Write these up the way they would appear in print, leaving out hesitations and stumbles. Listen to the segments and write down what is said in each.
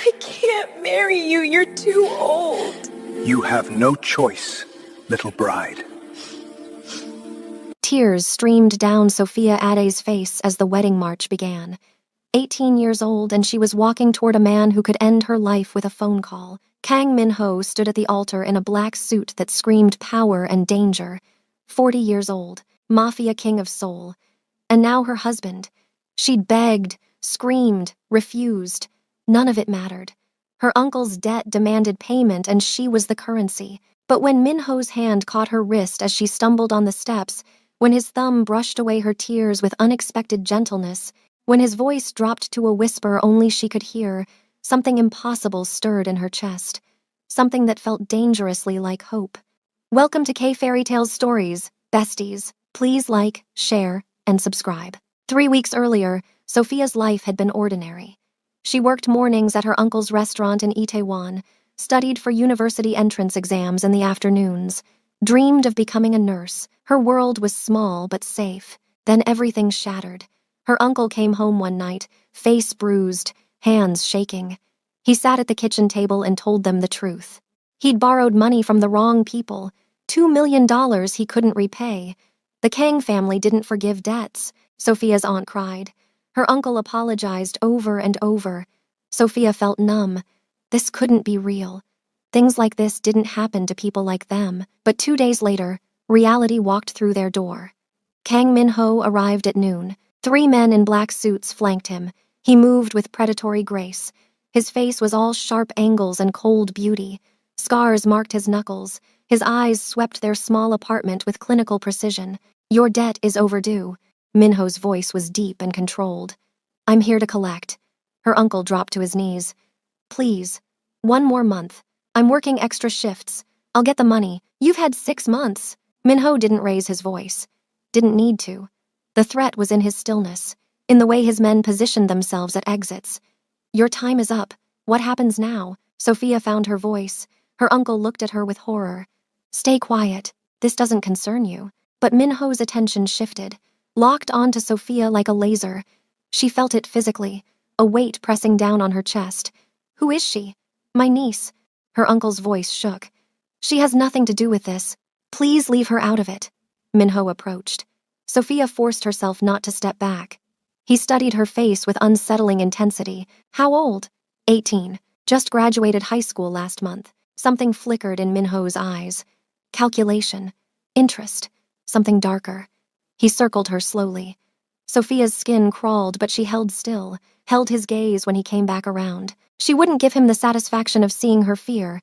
I can't marry you. You're too old. You have no choice, little bride. Tears streamed down Sophia Ade's face as the wedding march began. 18 years old, and she was walking toward a man who could end her life with a phone call. Kang Min-ho stood at the altar in a black suit that screamed power and danger. 40 years old, Mafia king of Seoul. And now her husband. She'd begged, screamed, refused. None of it mattered. Her uncle's debt demanded payment, and she was the currency. But when Min-ho's hand caught her wrist as she stumbled on the steps, when his thumb brushed away her tears with unexpected gentleness, when his voice dropped to a whisper only she could hear, something impossible stirred in her chest. Something that felt dangerously like hope. Welcome to K Fairy Tales Stories, besties. Please like, share, and subscribe. 3 weeks earlier, Sophia's life had been ordinary. She worked mornings at her uncle's restaurant in Itaewon, studied for university entrance exams in the afternoons, dreamed of becoming a nurse. Her world was small but safe. Then everything shattered. Her uncle came home one night, face bruised, hands shaking. He sat at the kitchen table and told them the truth. He'd borrowed money from the wrong people, $2 million he couldn't repay. The Kang family didn't forgive debts. Sophia's aunt cried. Her uncle apologized over and over. Sophia felt numb. This couldn't be real. Things like this didn't happen to people like them. But 2 days later, reality walked through their door. Kang Min-ho arrived at noon. 3 men in black suits flanked him. He moved with predatory grace. His face was all sharp angles and cold beauty. Scars marked his knuckles. His eyes swept their small apartment with clinical precision. Your debt is overdue. Min-ho's voice was deep and controlled. I'm here to collect. Her uncle dropped to his knees. Please, 1 more month. I'm working extra shifts. I'll get the money. You've had 6 months. Min-ho didn't raise his voice. Didn't need to. The threat was in his stillness, in the way his men positioned themselves at exits. Your time is up. What happens now? Sophia found her voice. Her uncle looked at her with horror. Stay quiet. This doesn't concern you. But Min-ho's attention shifted, locked onto Sophia like a laser. She felt it physically, a weight pressing down on her chest. Who is she? My niece. Her uncle's voice shook. She has nothing to do with this. Please leave her out of it. Min-ho approached. Sophia forced herself not to step back. He studied her face with unsettling intensity. How old? 18. Just graduated high school last month. Something flickered in Min-ho's eyes. Calculation. Interest. Something darker. He circled her slowly. Sophia's skin crawled, but she held still, held his gaze when he came back around. She wouldn't give him the satisfaction of seeing her fear.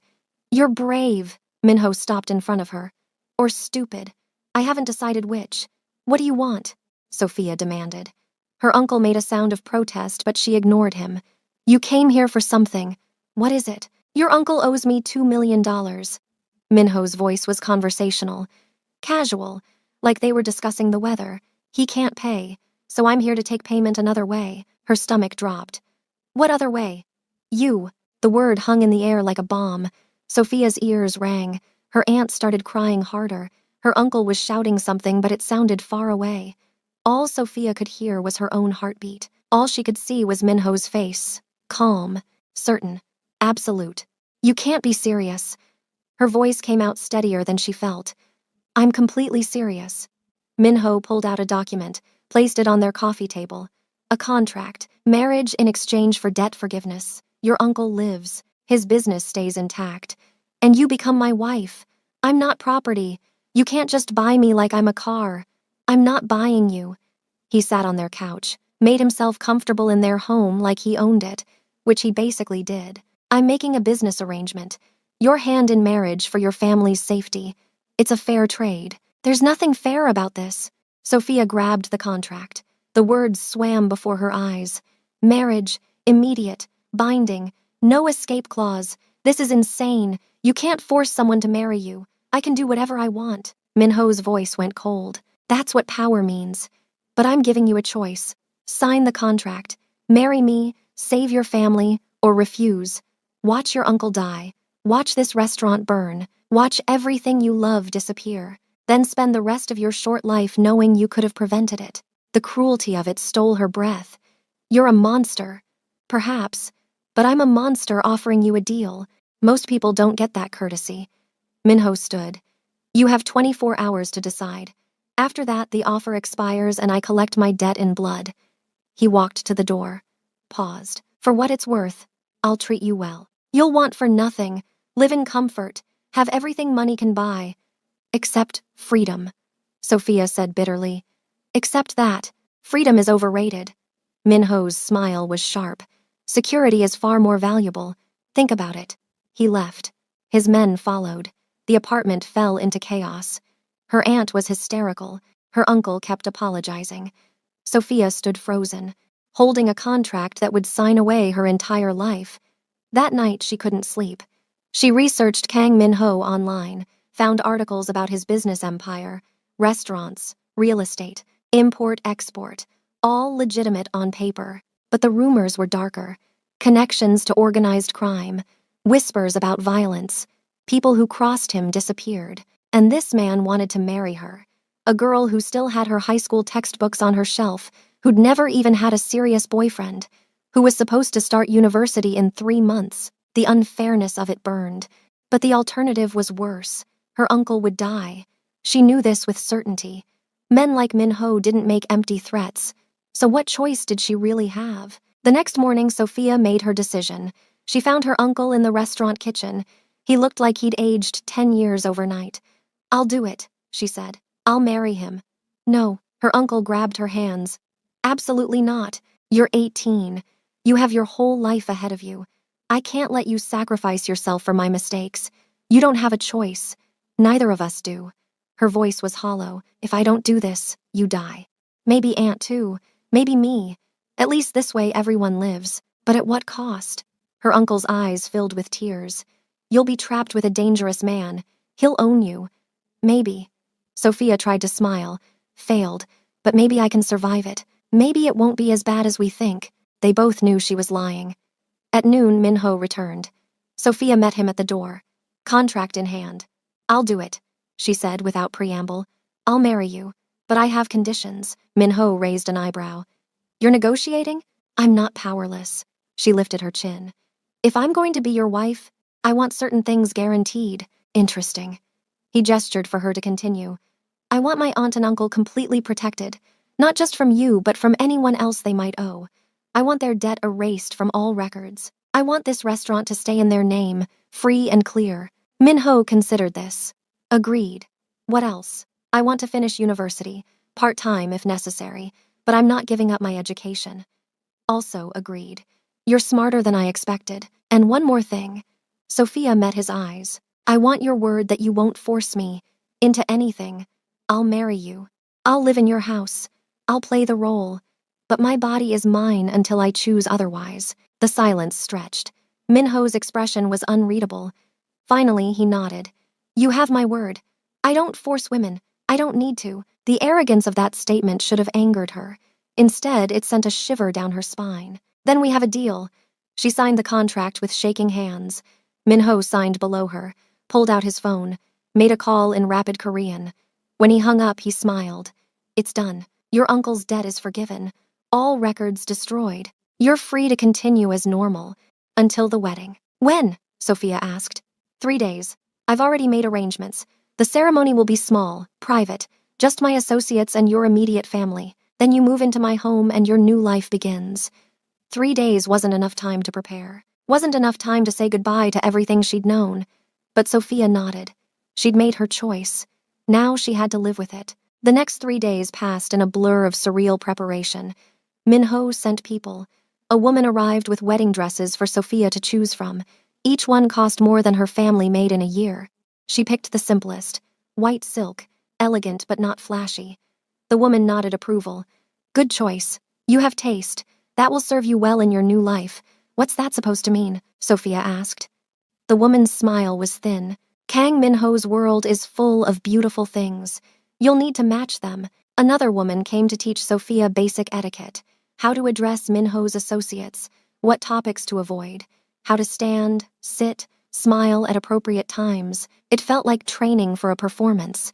You're brave. Min-ho stopped in front of her. Or stupid. I haven't decided which. What do you want? Sophia demanded. Her uncle made a sound of protest, but she ignored him. You came here for something. What is it? Your uncle owes me $2 million. Min-ho's voice was conversational. Casual, like they were discussing the weather. He can't pay, so I'm here to take payment another way. Her stomach dropped. What other way? You. The word hung in the air like a bomb. Sophia's ears rang. Her aunt started crying harder. Her uncle was shouting something, but it sounded far away. All Sophia could hear was her own heartbeat. All she could see was Min-ho's face. Calm, certain, absolute. You can't be serious. Her voice came out steadier than she felt. I'm completely serious. Min-ho pulled out a document, placed it on their coffee table. A contract, marriage in exchange for debt forgiveness. Your uncle lives. His business stays intact. And you become my wife. I'm not property. You can't just buy me like I'm a car. I'm not buying you. He sat on their couch, made himself comfortable in their home like he owned it, which he basically did. I'm making a business arrangement. Your hand in marriage for your family's safety. It's a fair trade. There's nothing fair about this. Sophia grabbed the contract. The words swam before her eyes. Marriage, immediate, binding, no escape clause. This is insane. You can't force someone to marry you. I can do whatever I want. Min-ho's voice went cold. That's what power means. But I'm giving you a choice. Sign the contract. Marry me, save your family, or refuse. Watch your uncle die. Watch this restaurant burn. Watch everything you love disappear. Then spend the rest of your short life knowing you could have prevented it. The cruelty of it stole her breath. You're a monster. Perhaps. But I'm a monster offering you a deal. Most people don't get that courtesy. Minho stood. You have 24 hours to decide. After that, the offer expires and I collect my debt in blood. He walked to the door, paused. For what it's worth, I'll treat you well. You'll want for nothing, live in comfort, have everything money can buy. Except freedom, Sophia said bitterly. Except that, freedom is overrated. Minho's smile was sharp. Security is far more valuable. Think about it. He left. His men followed. The apartment fell into chaos. Her aunt was hysterical. Her uncle kept apologizing. Sophia stood frozen, holding a contract that would sign away her entire life. That night she couldn't sleep. She researched Kang Min-ho online, found articles about his business empire, restaurants, real estate, import-export, all legitimate on paper. But the rumors were darker. Connections to organized crime, whispers about violence. People who crossed him disappeared. And this man wanted to marry her. A girl who still had her high school textbooks on her shelf, who'd never even had a serious boyfriend, who was supposed to start university in 3 months. The unfairness of it burned. But the alternative was worse. Her uncle would die. She knew this with certainty. Men like Min-ho didn't make empty threats. So what choice did she really have? The next morning, Sophia made her decision. She found her uncle in the restaurant kitchen. He looked like he'd aged 10 years overnight. I'll do it, she said. I'll marry him. No, her uncle grabbed her hands. Absolutely not. You're 18. You have your whole life ahead of you. I can't let you sacrifice yourself for my mistakes. You don't have a choice. Neither of us do. Her voice was hollow. If I don't do this, you die. Maybe Aunt too. Maybe me. At least this way everyone lives. But at what cost? Her uncle's eyes filled with tears. You'll be trapped with a dangerous man. He'll own you. Maybe. Sophia tried to smile, failed, but maybe I can survive it. Maybe it won't be as bad as we think. They both knew she was lying. At noon, Min-ho returned. Sophia met him at the door, contract in hand. I'll do it, she said without preamble. I'll marry you, but I have conditions. Min-ho raised an eyebrow. You're negotiating? I'm not powerless. She lifted her chin. If I'm going to be your wife, I want certain things guaranteed. Interesting. He gestured for her to continue. I want my aunt and uncle completely protected, not just from you, but from anyone else they might owe. I want their debt erased from all records. I want this restaurant to stay in their name, free and clear. Min-ho considered this. Agreed. What else? I want to finish university, part-time if necessary, but I'm not giving up my education. Also agreed. You're smarter than I expected. And one more thing. Sophia met his eyes. I want your word that you won't force me into anything. I'll marry you. I'll live in your house. I'll play the role. But my body is mine until I choose otherwise. The silence stretched. Min-ho's expression was unreadable. Finally, he nodded. You have my word. I don't force women. I don't need to. The arrogance of that statement should have angered her. Instead, it sent a shiver down her spine. Then we have a deal. She signed the contract with shaking hands. Min-ho signed below her, pulled out his phone, made a call in rapid Korean. When he hung up, he smiled. It's done. Your uncle's debt is forgiven. All records destroyed. You're free to continue as normal. Until the wedding. When? Sophia asked. 3 days. I've already made arrangements. The ceremony will be small, private, just my associates and your immediate family. Then you move into my home and your new life begins. 3 days wasn't enough time to prepare. Wasn't enough time to say goodbye to everything she'd known. But Sophia nodded. She'd made her choice. Now she had to live with it. The next 3 days passed in a blur of surreal preparation. Min-ho sent people. A woman arrived with wedding dresses for Sophia to choose from. Each one cost more than her family made in a year. She picked the simplest. White silk, elegant but not flashy. The woman nodded approval. Good choice. You have taste. That will serve you well in your new life. What's that supposed to mean? Sophia asked. The woman's smile was thin. Kang Min-ho's world is full of beautiful things. You'll need to match them. Another woman came to teach Sophia basic etiquette. How to address Min-ho's associates. What topics to avoid. How to stand, sit, smile at appropriate times. It felt like training for a performance.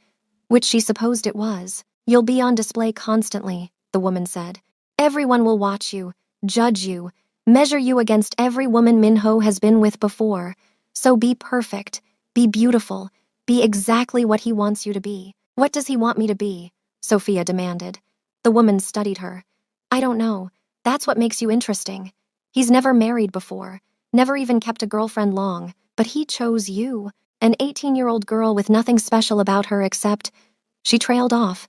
Which she supposed it was. You'll be on display constantly, the woman said. Everyone will watch you, judge you. measure you against every woman Minho has been with before. So be perfect, be beautiful, be exactly what he wants you to be. What does he want me to be? Sophia demanded. The woman studied her. I don't know. That's what makes you interesting. He's never married before, never even kept a girlfriend long, but he chose you, an 18-year-old girl with nothing special about her except… She trailed off.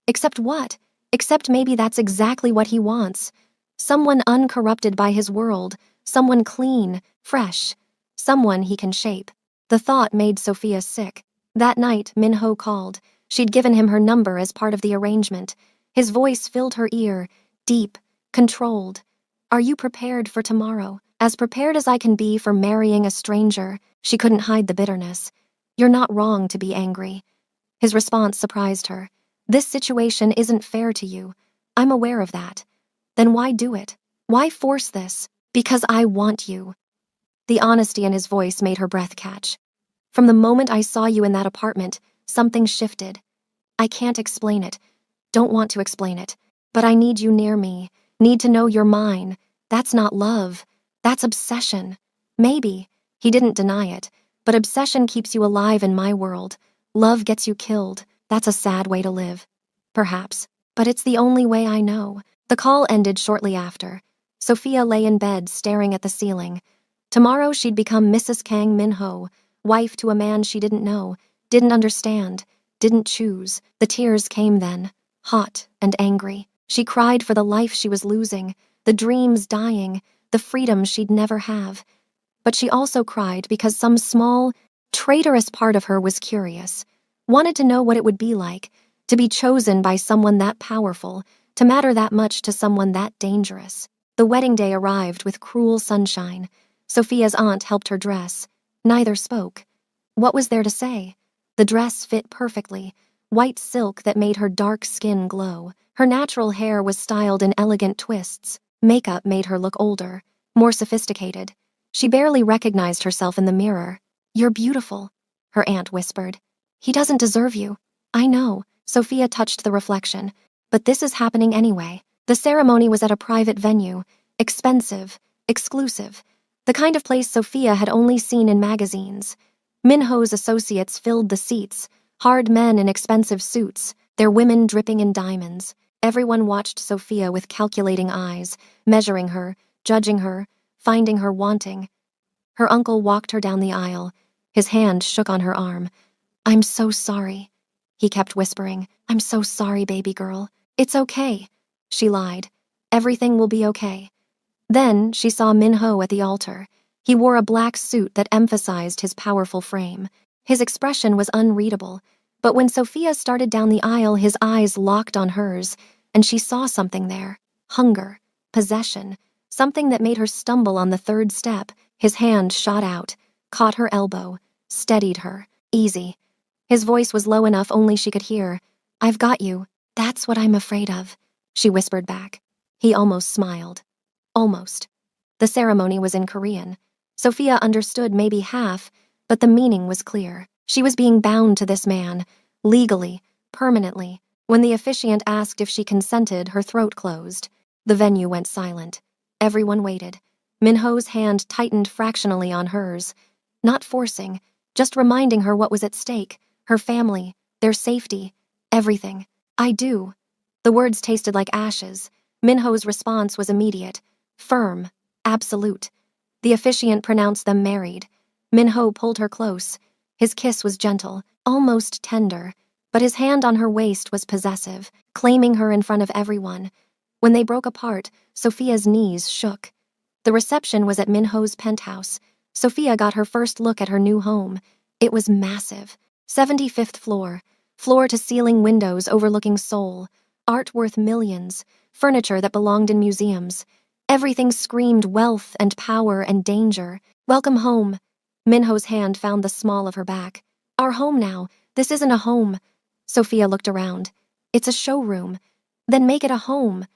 Except what? Except maybe that's exactly what he wants. Someone uncorrupted by his world, someone clean, fresh, someone he can shape. The thought made Sophia sick. That night, Minho called. She'd given him her number as part of the arrangement. His voice filled her ear, deep, controlled. Are you prepared for tomorrow? As prepared as I can be for marrying a stranger. She couldn't hide the bitterness. You're not wrong to be angry. His response surprised her. This situation isn't fair to you. I'm aware of that. Then why do it? Why force this? Because I want you. The honesty in his voice made her breath catch. From the moment I saw you in that apartment, something shifted. I can't explain it. Don't want to explain it. But I need you near me. Need to know you're mine. That's not love. That's obsession. Maybe. He didn't deny it. But obsession keeps you alive in my world. Love gets you killed. That's a sad way to live. Perhaps. But it's the only way I know. The call ended shortly after. Sophia lay in bed staring at the ceiling. Tomorrow she'd become Mrs. Kang Min-ho, wife to a man she didn't know, didn't understand, didn't choose. The tears came then, hot and angry. She cried for the life she was losing, the dreams dying, the freedom she'd never have. But she also cried because some small, traitorous part of her was curious, wanted to know what it would be like to be chosen by someone that powerful, to matter that much to someone that dangerous. The wedding day arrived with cruel sunshine. Sophia's aunt helped her dress. Neither spoke. What was there to say? The dress fit perfectly, white silk that made her dark skin glow. Her natural hair was styled in elegant twists. Makeup made her look older, more sophisticated. She barely recognized herself in the mirror. You're beautiful, her aunt whispered. He doesn't deserve you. I know, Sophia touched the reflection. But this is happening anyway. The ceremony was at a private venue, expensive, exclusive, the kind of place Sophia had only seen in magazines. Minho's associates filled the seats, hard men in expensive suits, their women dripping in diamonds. Everyone watched Sophia with calculating eyes, measuring her, judging her, finding her wanting. Her uncle walked her down the aisle. His hand shook on her arm. I'm so sorry. He kept whispering, I'm so sorry, baby girl. It's okay. She lied. Everything will be okay. Then she saw Minho at the altar. He wore a black suit that emphasized his powerful frame. His expression was unreadable, but when Sophia started down the aisle, his eyes locked on hers, and she saw something there. Hunger, possession, something that made her stumble on the third step. His hand shot out, caught her elbow, steadied her. Easy. His voice was low enough only she could hear. I've got you. That's what I'm afraid of, she whispered back. He almost smiled. Almost. The ceremony was in Korean. Sophia understood maybe half, but the meaning was clear. She was being bound to this man, legally, permanently. When the officiant asked if she consented, her throat closed. The venue went silent. Everyone waited. Minho's hand tightened fractionally on hers. Not forcing, just reminding her what was at stake. Her family, their safety, everything. I do. The words tasted like ashes. Minho's response was immediate. Firm, absolute. The officiant pronounced them married. Minho pulled her close. His kiss was gentle, almost tender, but his hand on her waist was possessive, claiming her in front of everyone. When they broke apart, Sophia's knees shook. The reception was at Minho's penthouse. Sophia got her first look at her new home. It was massive. 75th floor, floor-to-ceiling windows overlooking Seoul, art worth millions, furniture that belonged in museums. Everything screamed wealth and power and danger. Welcome home. Minho's hand found the small of her back. Our home now. This isn't a home. Sophia looked around. It's a showroom. Then make it a home.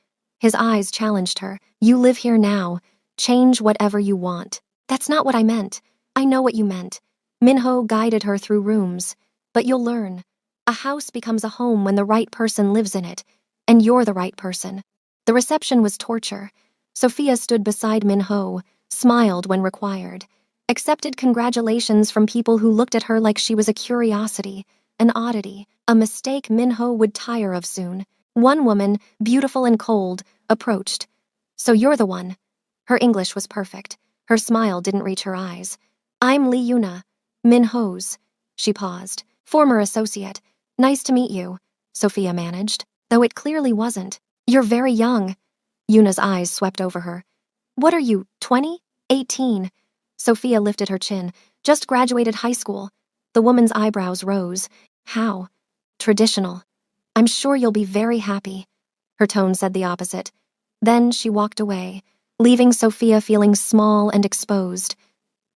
His eyes challenged her. You live here now. Change whatever you want. That's not what I meant. I know what you meant. Minho guided her through rooms. But you'll learn. A house becomes a home when the right person lives in it. And you're the right person. The reception was torture. Sophia stood beside Min-ho, smiled when required, accepted congratulations from people who looked at her like she was a curiosity, an oddity, a mistake Min-ho would tire of soon. One woman, beautiful and cold, approached. "So you're the one." Her English was perfect. Her smile didn't reach her eyes. "I'm Lee Yuna, Min-ho's." She paused. "Former associate. Nice to meet you," Sophia managed, though it clearly wasn't. "You're very young." Yuna's eyes swept over her. "What are you, 20? 18? Sophia lifted her chin. "Just graduated high school." The woman's eyebrows rose. "How? Traditional. I'm sure you'll be very happy." Her tone said the opposite. Then she walked away, leaving Sophia feeling small and exposed.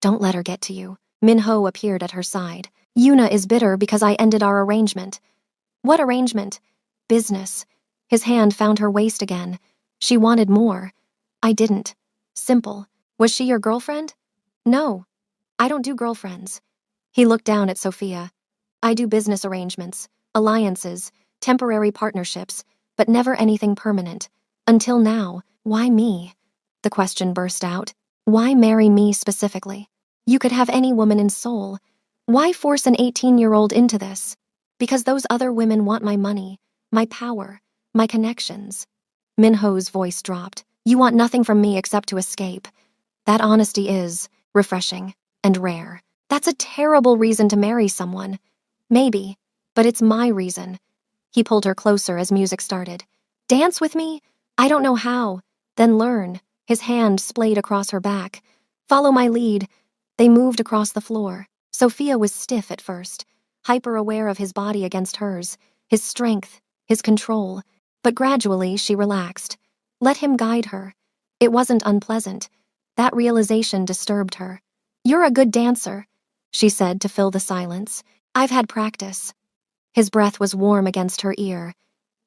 "Don't let her get to you." Min-ho appeared at her side. "Yuna is bitter because I ended our arrangement." "What arrangement?" "Business." His hand found her waist again. She wanted more. "I didn't." Simple. "Was she your girlfriend?" "No. I don't do girlfriends." He looked down at Sophia. "I do business arrangements, alliances, temporary partnerships, but never anything permanent. Until now." "Why me?" the question burst out. "Why marry me specifically? You could have any woman in Seoul. Why force an 18-year-old into this?" "Because those other women want my money, my power, my connections." Min-ho's voice dropped. "You want nothing from me except to escape." That honesty is refreshing and rare. That's a terrible reason to marry someone. Maybe, but it's my reason. He pulled her closer as music started. "Dance with me? I don't know how." "Then learn." His hand splayed across her back. "Follow my lead." They moved across the floor. Sophia was stiff at first, hyper-aware of his body against hers, his strength, his control. But gradually she relaxed. Let him guide her. It wasn't unpleasant. That realization disturbed her. "You're a good dancer," she said to fill the silence. "I've had practice." His breath was warm against her ear.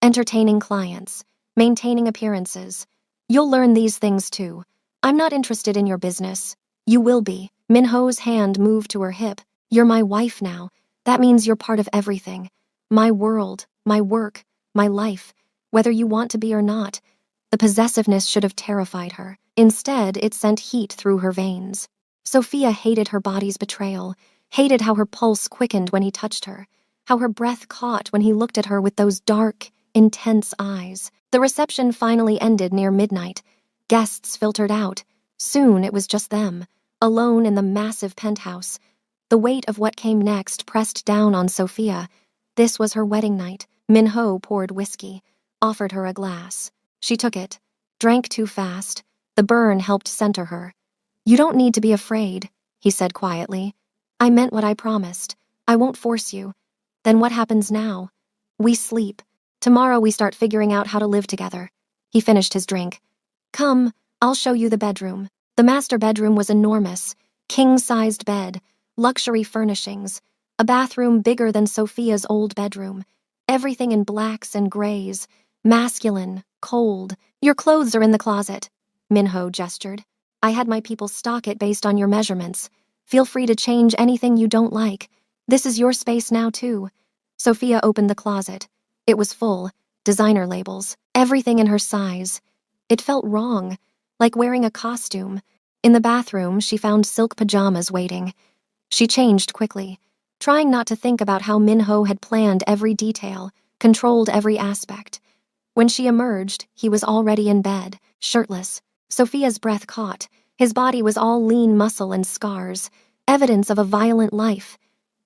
"Entertaining clients, maintaining appearances. You'll learn these things too. I'm not interested in your business." "You will be." Min-ho's hand moved to her hip. "You're my wife now. That means you're part of everything. My world, my work, my life, whether you want to be or not." The possessiveness should have terrified her. Instead, it sent heat through her veins. Sophia hated her body's betrayal, hated how her pulse quickened when he touched her, how her breath caught when he looked at her with those dark, intense eyes. The reception finally ended near midnight. Guests filtered out. Soon it was just them, alone in the massive penthouse. The weight of what came next pressed down on Sophia. This was her wedding night. Min-ho poured whiskey, offered her a glass. She took it, drank too fast. The burn helped center her. "You don't need to be afraid," he said quietly. "I meant what I promised. I won't force you." "Then what happens now?" "We sleep. Tomorrow we start figuring out how to live together." He finished his drink. "Come, I'll show you the bedroom." The master bedroom was enormous. King-sized bed, luxury furnishings, a bathroom bigger than Sophia's old bedroom. Everything in blacks and grays, masculine, cold. "Your clothes are in the closet," Min-ho gestured. "I had my people stock it based on your measurements. Feel free to change anything you don't like. This is your space now, too." Sophia opened the closet. It was full, designer labels, everything in her size. It felt wrong, like wearing a costume. In the bathroom, she found silk pajamas waiting. She changed quickly, trying not to think about how Min-ho had planned every detail, controlled every aspect. When she emerged, he was already in bed, shirtless. Sophia's breath caught. His body was all lean muscle and scars, evidence of a violent life.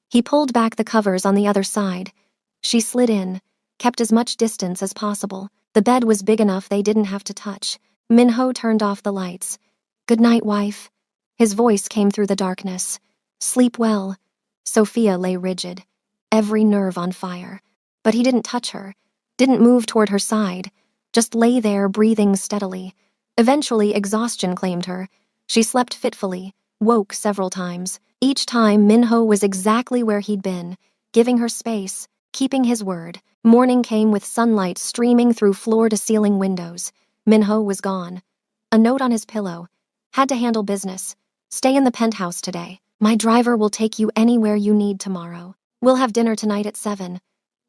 He pulled back the covers on the other side. She slid in, kept as much distance as possible. The bed was big enough they didn't have to touch. Min-ho turned off the lights. "Good night, wife." His voice came through the darkness. "Sleep well." Sophia lay rigid, every nerve on fire. But he didn't touch her, didn't move toward her side, just lay there breathing steadily. Eventually, exhaustion claimed her. She slept fitfully, woke several times. Each time, Min-ho was exactly where he'd been, giving her space, keeping his word. Morning came with sunlight streaming through floor-to-ceiling windows. Min-ho was gone. A note on his pillow. "Had to handle business. Stay in the penthouse today. My driver will take you anywhere you need tomorrow. We'll have dinner tonight at 7.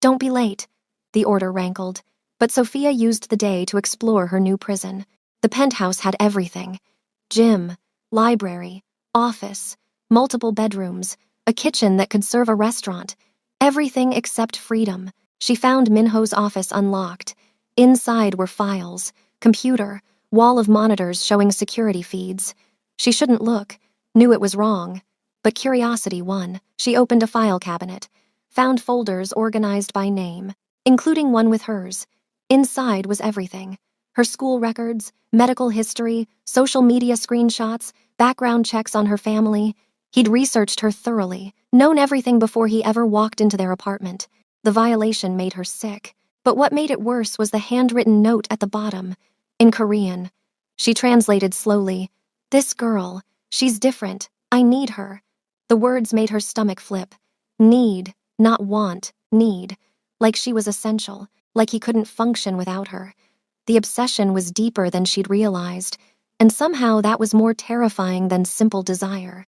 Don't be late." The order rankled, but Sophia used the day to explore her new prison. The penthouse had everything: gym, library, office, multiple bedrooms, a kitchen that could serve a restaurant. Everything except freedom. She found Minho's office unlocked. Inside were files, computer, wall of monitors showing security feeds. She shouldn't look, knew it was wrong. But curiosity won. She opened a file cabinet, found folders organized by name, including one with hers. Inside was everything: her school records, medical history, social media screenshots, background checks on her family. He'd researched her thoroughly, known everything before he ever walked into their apartment. The violation made her sick, but what made it worse was the handwritten note at the bottom, in Korean. She translated slowly. "This girl, she's different. I need her." The words made her stomach flip. Need, not want, need. Like she was essential, like he couldn't function without her. The obsession was deeper than she'd realized, and somehow that was more terrifying than simple desire.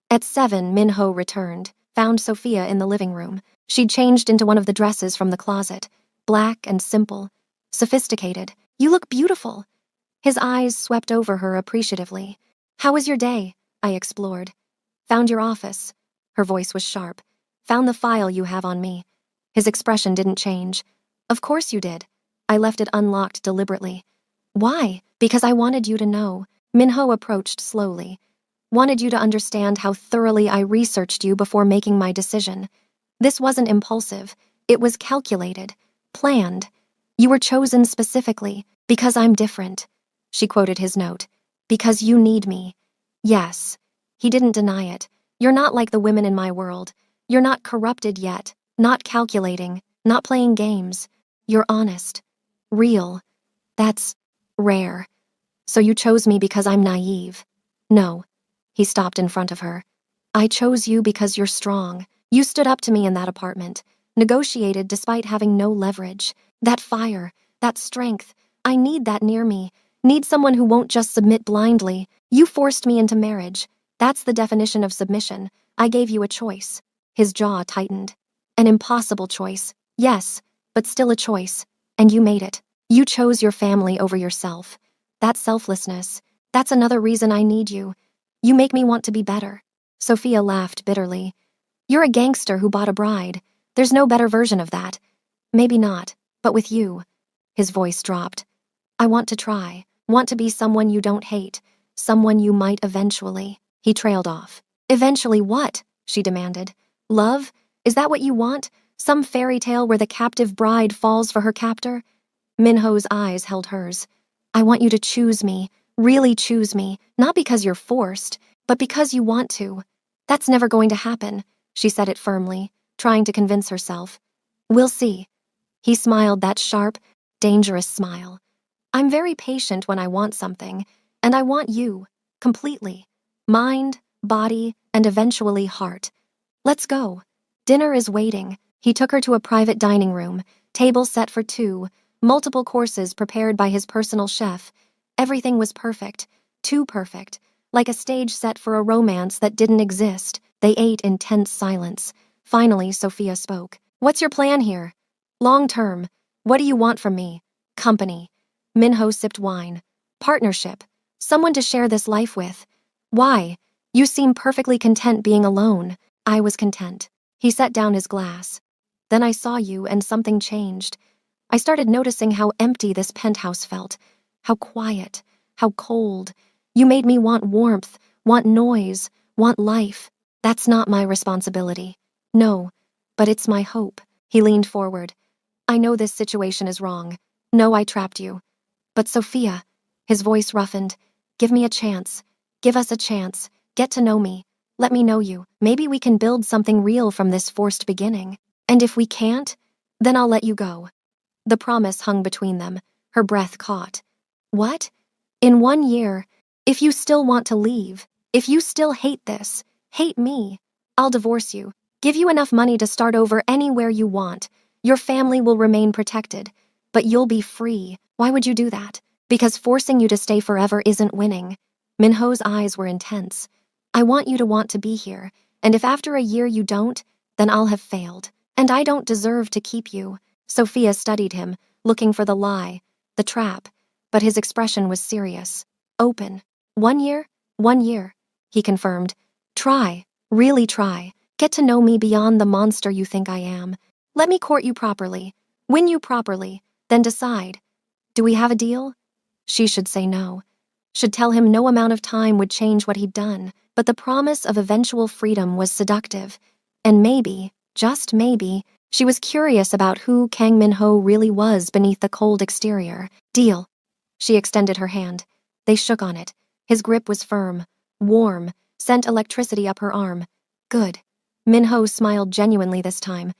At 7, Minho returned, found Sophia in the living room. She'd changed into one of the dresses from the closet, black and simple, sophisticated. "You look beautiful." His eyes swept over her appreciatively. "How was your day?" I explored. "Found your office." Her voice was sharp. "Found the file you have on me." His expression didn't change. "Of course you did." I left it unlocked deliberately. "Why?" "Because I wanted you to know." Minho approached slowly. "Wanted you to understand how thoroughly I researched you before making my decision. This wasn't impulsive. It was calculated, planned. You were chosen specifically, because I'm different." She quoted his note. "Because you need me." Yes. He didn't deny it. "You're not like the women in my world. You're not corrupted yet, not calculating, not playing games. You're honest, real. That's rare. So you chose me because I'm naive." "No." He stopped in front of her. "I chose you because you're strong. You stood up to me in that apartment, negotiated despite having no leverage. That fire, that strength, I need that near me. Need someone who won't just submit blindly. You forced me into marriage. That's the definition of submission. I gave you a choice." His jaw tightened. "An impossible choice. Yes, but still a choice. And you made it. You chose your family over yourself. That selflessness, that's another reason I need you. You make me want to be better." Sophia laughed bitterly. "You're a gangster who bought a bride. There's no better version of that." "Maybe not, but with you." His voice dropped. "I want to try. Want to be someone you don't hate. Someone you might eventually." He trailed off. "Eventually what?" she demanded. "Love? Is that what you want? Some fairy tale where the captive bride falls for her captor?" Minho's eyes held hers. "I want you to choose me, really choose me, not because you're forced, but because you want to." "That's never going to happen," she said it firmly, trying to convince herself. "We'll see." He smiled that sharp, dangerous smile. "I'm very patient when I want something, and I want you, completely. Mind, body, and eventually heart. Let's go. Dinner is waiting." He took her to a private dining room, table set for two, multiple courses prepared by his personal chef. Everything was perfect, too perfect, like a stage set for a romance that didn't exist. They ate in tense silence. Finally, Sophia spoke. "What's your plan here?" "Long term. What do you want from me?" "Company." Minho sipped wine. "Partnership. Someone to share this life with." "Why? You seem perfectly content being alone." "I was content." He set down his glass. "Then I saw you and something changed. I started noticing how empty this penthouse felt, how quiet, how cold. You made me want warmth, want noise, want life. That's not my responsibility." "No, but it's my hope." He leaned forward. "I know this situation is wrong. No, I trapped you. But Sophia," his voice roughened, "give me a chance. Give us a chance. Get to know me. Let me know you. Maybe we can build something real from this forced beginning. And if we can't, then I'll let you go." The promise hung between them. Her breath caught. "What? In 1 year? If you still want to leave, if you still hate this, hate me, I'll divorce you, give you enough money to start over anywhere you want. Your family will remain protected, but you'll be free." "Why would you do that?" "Because forcing you to stay forever isn't winning." Minho's eyes were intense. "I want you to want to be here, and if after a year you don't, then I'll have failed. And I don't deserve to keep you." Sophia studied him, looking for the lie, the trap. but his expression was serious. Open. 1 year? 1 year, he confirmed. Try. Really try. Get to know me beyond the monster you think I am. Let me court you properly. Win you properly. Then decide. Do we have a deal? She should say no. Should tell him no amount of time would change what he'd done, but the promise of eventual freedom was seductive. And maybe, just maybe, she was curious about who Kang Min-ho really was beneath the cold exterior. Deal. She extended her hand. They shook on it. His grip was firm, warm, sent electricity up her arm. Good. Min-ho smiled genuinely this time.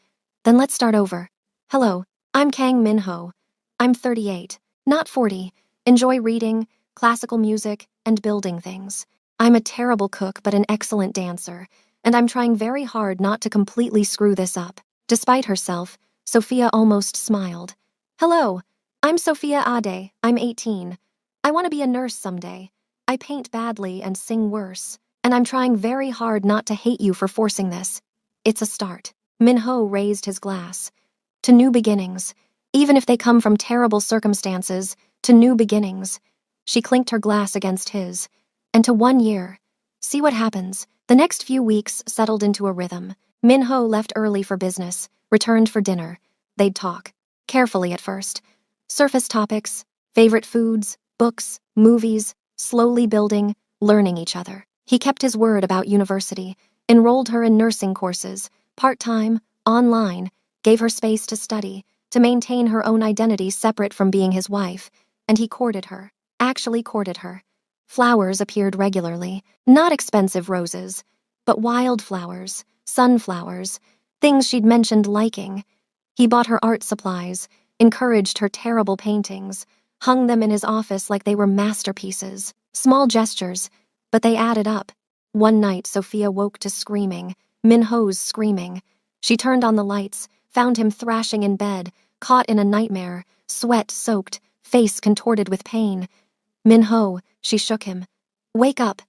Then let's start over. Hello, I'm Kang Min-ho. I'm 38, not 40. Enjoy reading, classical music, and building things. I'm a terrible cook but an excellent dancer, and I'm trying very hard not to completely screw this up. Despite herself, Sophia almost smiled. Hello, I'm Sophia Ade. I'm 18. I want to be a nurse someday. I paint badly and sing worse, and I'm trying very hard not to hate you for forcing this. It's a start. Min-ho raised his glass. To new beginnings. Even if they come from terrible circumstances, to new beginnings. She clinked her glass against his. And to 1 year. See what happens. The next few weeks settled into a rhythm. Min-ho left early for business, returned for dinner. They'd talk. Carefully at first. Surface topics, favorite foods, books, movies, slowly building, learning each other. He kept his word about university, enrolled her in nursing courses, part-time, online, gave her space to study, to maintain her own identity separate from being his wife, and he courted her, actually courted her. Flowers appeared regularly, not expensive roses, but wildflowers, sunflowers, things she'd mentioned liking. He bought her art supplies, encouraged her terrible paintings, hung them in his office like they were masterpieces. Small gestures, but they added up. One night, Sophia woke to screaming, Min-ho's screaming. She turned on the lights, found him thrashing in bed, caught in a nightmare, sweat-soaked, face contorted with pain. Min-ho, she shook him. Wake up.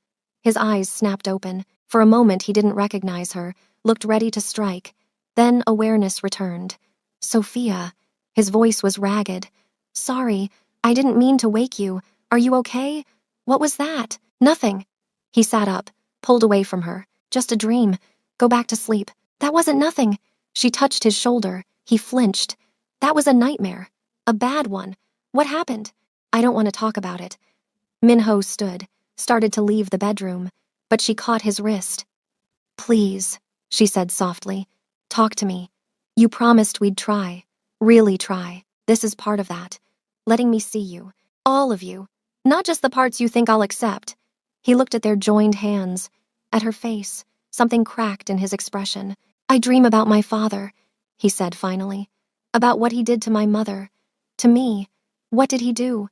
His eyes snapped open. For a moment he didn't recognize her, looked ready to strike. Then awareness returned. Sophia. His voice was ragged. Sorry, I didn't mean to wake you. Are you okay? What was that? Nothing. He sat up, pulled away from her. Just a dream. Go back to sleep. That wasn't nothing. She touched his shoulder. He flinched. That was a nightmare. A bad one. What happened? I don't want to talk about it. Min-ho stood, started to leave the bedroom, but she caught his wrist. Please, she said softly. Talk to me. You promised we'd try. Really try. This is part of that. Letting me see you. All of you. Not just the parts you think I'll accept. He looked at their joined hands, at her face, something cracked in his expression. I dream about my father, he said finally. About what he did to my mother. To me. What did he do?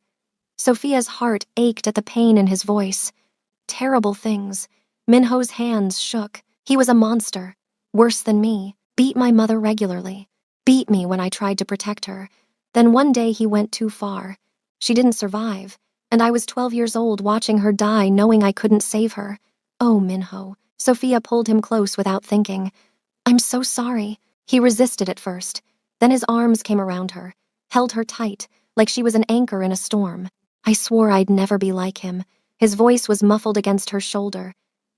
Sophia's heart ached at the pain in his voice. Terrible things. Min-ho's hands shook. He was a monster. Worse than me. Beat my mother regularly. Beat me when I tried to protect her. Then one day he went too far. She didn't survive. And I was 12 years old watching her die knowing I couldn't save her. Oh, Min-ho. Sophia pulled him close without thinking. I'm so sorry. He resisted at first. Then his arms came around her, held her tight, like she was an anchor in a storm. I swore I'd never be like him. His voice was muffled against her shoulder.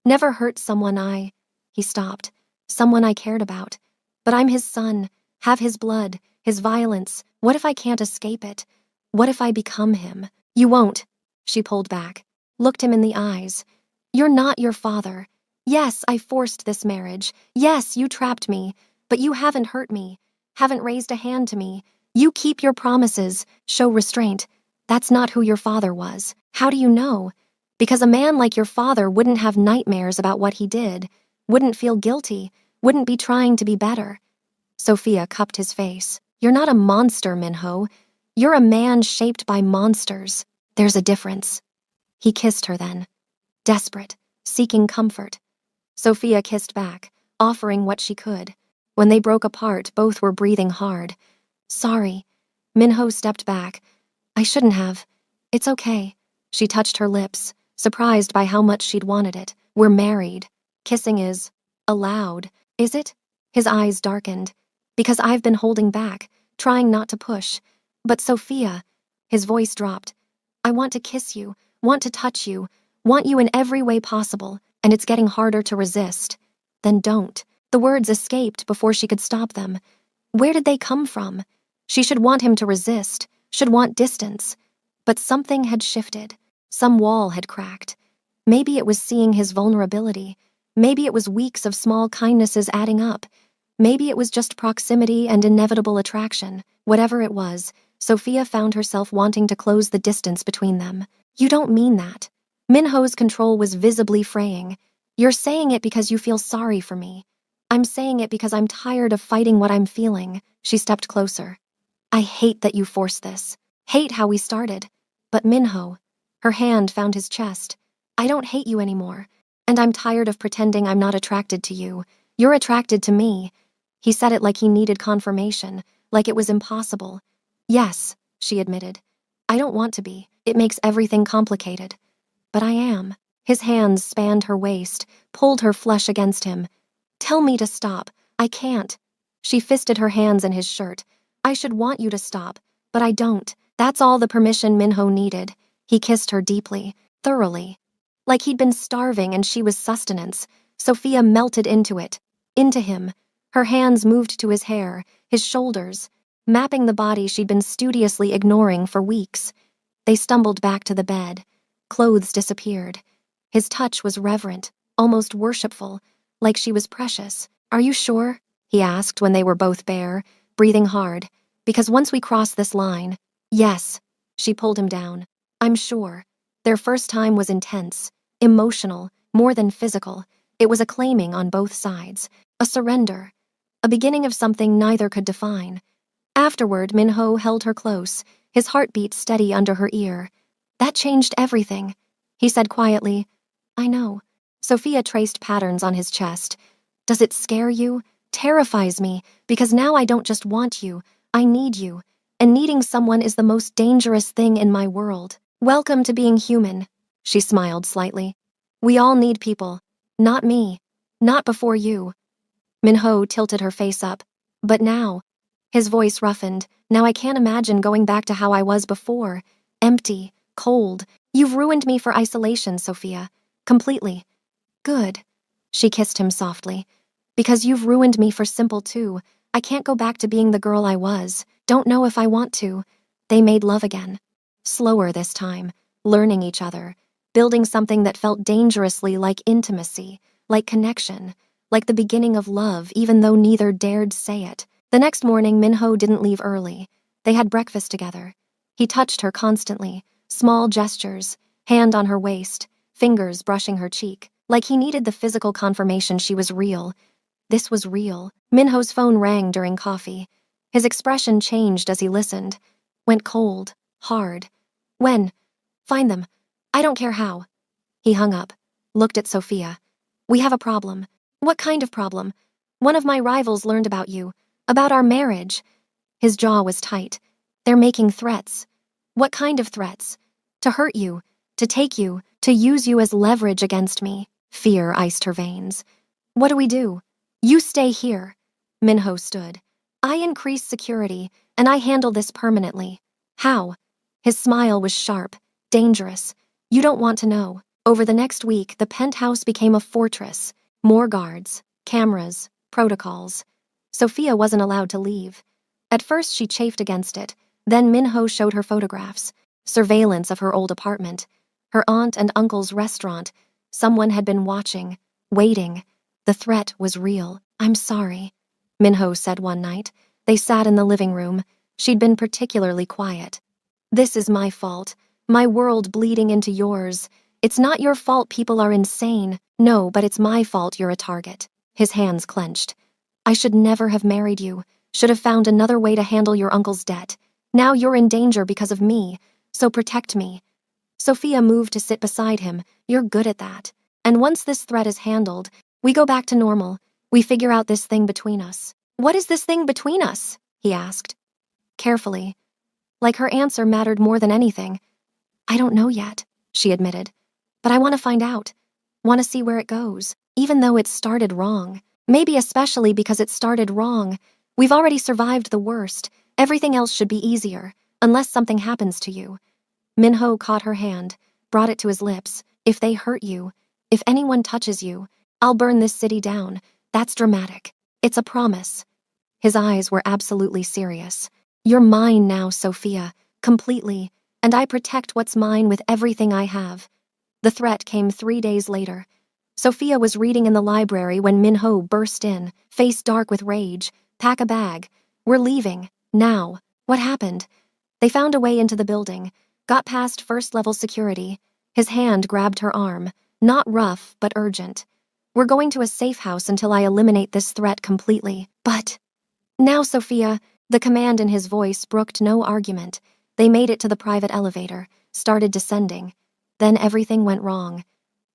Never hurt someone He stopped. Someone I cared about. But I'm his son, have his blood, his violence. What if I can't escape it? What if I become him? You won't. She pulled back, looked him in the eyes. You're not your father. Yes, I forced this marriage. Yes, you trapped me. But you haven't hurt me. Haven't raised a hand to me. You keep your promises, show restraint. That's not who your father was. How do you know? Because a man like your father wouldn't have nightmares about what he did, wouldn't feel guilty, wouldn't be trying to be better. Sophia cupped his face. You're not a monster, Min-ho. You're a man shaped by monsters. There's a difference. He kissed her then. Desperate, seeking comfort. Sophia kissed back, offering what she could. When they broke apart, both were breathing hard. Sorry. Min-ho stepped back. I shouldn't have. It's okay. She touched her lips, surprised by how much she'd wanted it. We're married. Kissing is allowed, is it? His eyes darkened. Because I've been holding back, trying not to push. But Sophia, his voice dropped. I want to kiss you, want to touch you, want you in every way possible, and it's getting harder to resist. Then don't. The words escaped before she could stop them. Where did they come from? She should want him to resist, should want distance. But something had shifted. Some wall had cracked. Maybe it was seeing his vulnerability. Maybe it was weeks of small kindnesses adding up. Maybe it was just proximity and inevitable attraction. Whatever it was, Sophia found herself wanting to close the distance between them. You don't mean that. Minho's control was visibly fraying. You're saying it because you feel sorry for me. I'm saying it because I'm tired of fighting what I'm feeling. She stepped closer. I hate that you forced this. Hate how we started. But Minho, her hand found his chest. I don't hate you anymore. And I'm tired of pretending I'm not attracted to you. You're attracted to me. He said it like he needed confirmation, like it was impossible. Yes, she admitted. I don't want to be. It makes everything complicated. But I am. His hands spanned her waist, pulled her flesh against him. Tell me to stop. I can't. She fisted her hands in his shirt. I should want you to stop, but I don't. That's all the permission Minho needed. He kissed her deeply, thoroughly. Like he'd been starving and she was sustenance. Sophia melted into it, into him. Her hands moved to his hair, his shoulders, mapping the body she'd been studiously ignoring for weeks. They stumbled back to the bed. Clothes disappeared. His touch was reverent, almost worshipful, like she was precious. Are you sure? He asked when they were both bare, breathing hard. Because once we cross this line… Yes, she pulled him down. I'm sure. Their first time was intense, emotional, more than physical. It was a claiming on both sides, a surrender, a beginning of something neither could define. Afterward, Minho held her close, his heartbeat steady under her ear. That changed everything. He said quietly, I know. Sophia traced patterns on his chest. Does it scare you? Terrifies me, because now I don't just want you, I need you. And needing someone is the most dangerous thing in my world. Welcome to being human, she smiled slightly. We all need people. Not me. Not before you. Minho tilted her face up. But now… His voice roughened. Now I can't imagine going back to how I was before. Empty, cold. You've ruined me for isolation, Sophia. Completely. Good. She kissed him softly. Because you've ruined me for simple too. I can't go back to being the girl I was. Don't know if I want to. They made love again. Slower this time. Learning each other. Building something that felt dangerously like intimacy. Like connection. Like the beginning of love, even though neither dared say it. The next morning, Minho didn't leave early. They had breakfast together. He touched her constantly. Small gestures. Hand on her waist. Fingers brushing her cheek. Like he needed the physical confirmation she was real. This was real. Minho's phone rang during coffee. His expression changed as he listened. Went cold. Hard. When? Find them. I don't care how. He hung up. Looked at Sophia. We have a problem. What kind of problem? One of my rivals learned about you. About our marriage. His jaw was tight. They're making threats. What kind of threats? To hurt you. To take you. To use you as leverage against me. Fear iced her veins. What do we do? You stay here. Minho stood. I increase security, and I handle this permanently. How? His smile was sharp, dangerous. You don't want to know. Over the next week, the penthouse became a fortress. More guards, cameras, protocols. Sophia wasn't allowed to leave. At first, she chafed against it. Then Minho showed her photographs. Surveillance of her old apartment. Her aunt and uncle's restaurant. Someone had been watching, waiting. The threat was real. I'm sorry, Minho said one night. They sat in the living room. She'd been particularly quiet. This is my fault. My world bleeding into yours. It's not your fault people are insane. No, but it's my fault you're a target. His hands clenched. I should never have married you. Should have found another way to handle your uncle's debt. Now you're in danger because of me. So protect me. Sophia moved to sit beside him. You're good at that. And once this threat is handled, we go back to normal. We figure out this thing between us. What is this thing between us? He asked. Carefully. Like her answer mattered more than anything. I don't know yet, she admitted. But I want to find out. Want to see where it goes, even though it started wrong. Maybe especially because it started wrong. We've already survived the worst. Everything else should be easier, unless something happens to you. Minho caught her hand, brought it to his lips. If they hurt you, if anyone touches you, I'll burn this city down. That's dramatic. It's a promise. His eyes were absolutely serious. You're mine now, Sophia, completely, and I protect what's mine with everything I have. The threat came 3 days later. Sophia was reading in the library when Minho burst in, face dark with rage. Pack a bag. We're leaving. Now. What happened? They found a way into the building, got past first-level security. His hand grabbed her arm, not rough, but urgent. We're going to a safe house until I eliminate this threat completely. But now, Sophia, the command in his voice brooked no argument. They made it to the private elevator, started descending. Then everything went wrong.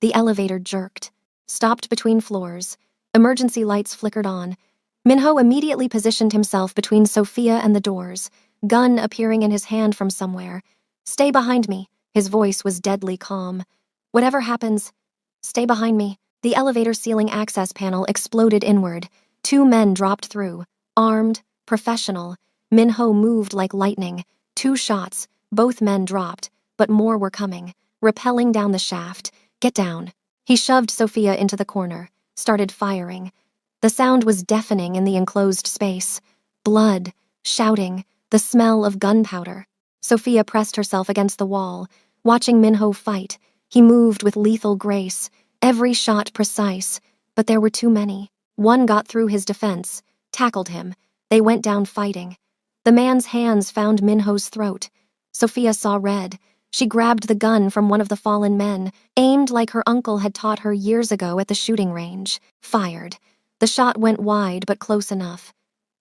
The elevator jerked, stopped between floors. Emergency lights flickered on. Minho immediately positioned himself between Sophia and the doors, gun appearing in his hand from somewhere. Stay behind me. His voice was deadly calm. Whatever happens, stay behind me. The elevator ceiling access panel exploded inward. 2 men dropped through, armed, professional. Minho moved like lightning. 2 shots, both men dropped, but more were coming, rappelling down the shaft. Get down. He shoved Sophia into the corner, started firing. The sound was deafening in the enclosed space. Blood, shouting, the smell of gunpowder. Sophia pressed herself against the wall, watching Minho fight. He moved with lethal grace, every shot precise, but there were too many. One got through his defense, tackled him. They went down fighting. The man's hands found Minho's throat. Sophia saw red. She grabbed the gun from one of the fallen men, aimed like her uncle had taught her years ago at the shooting range, fired. The shot went wide but close enough.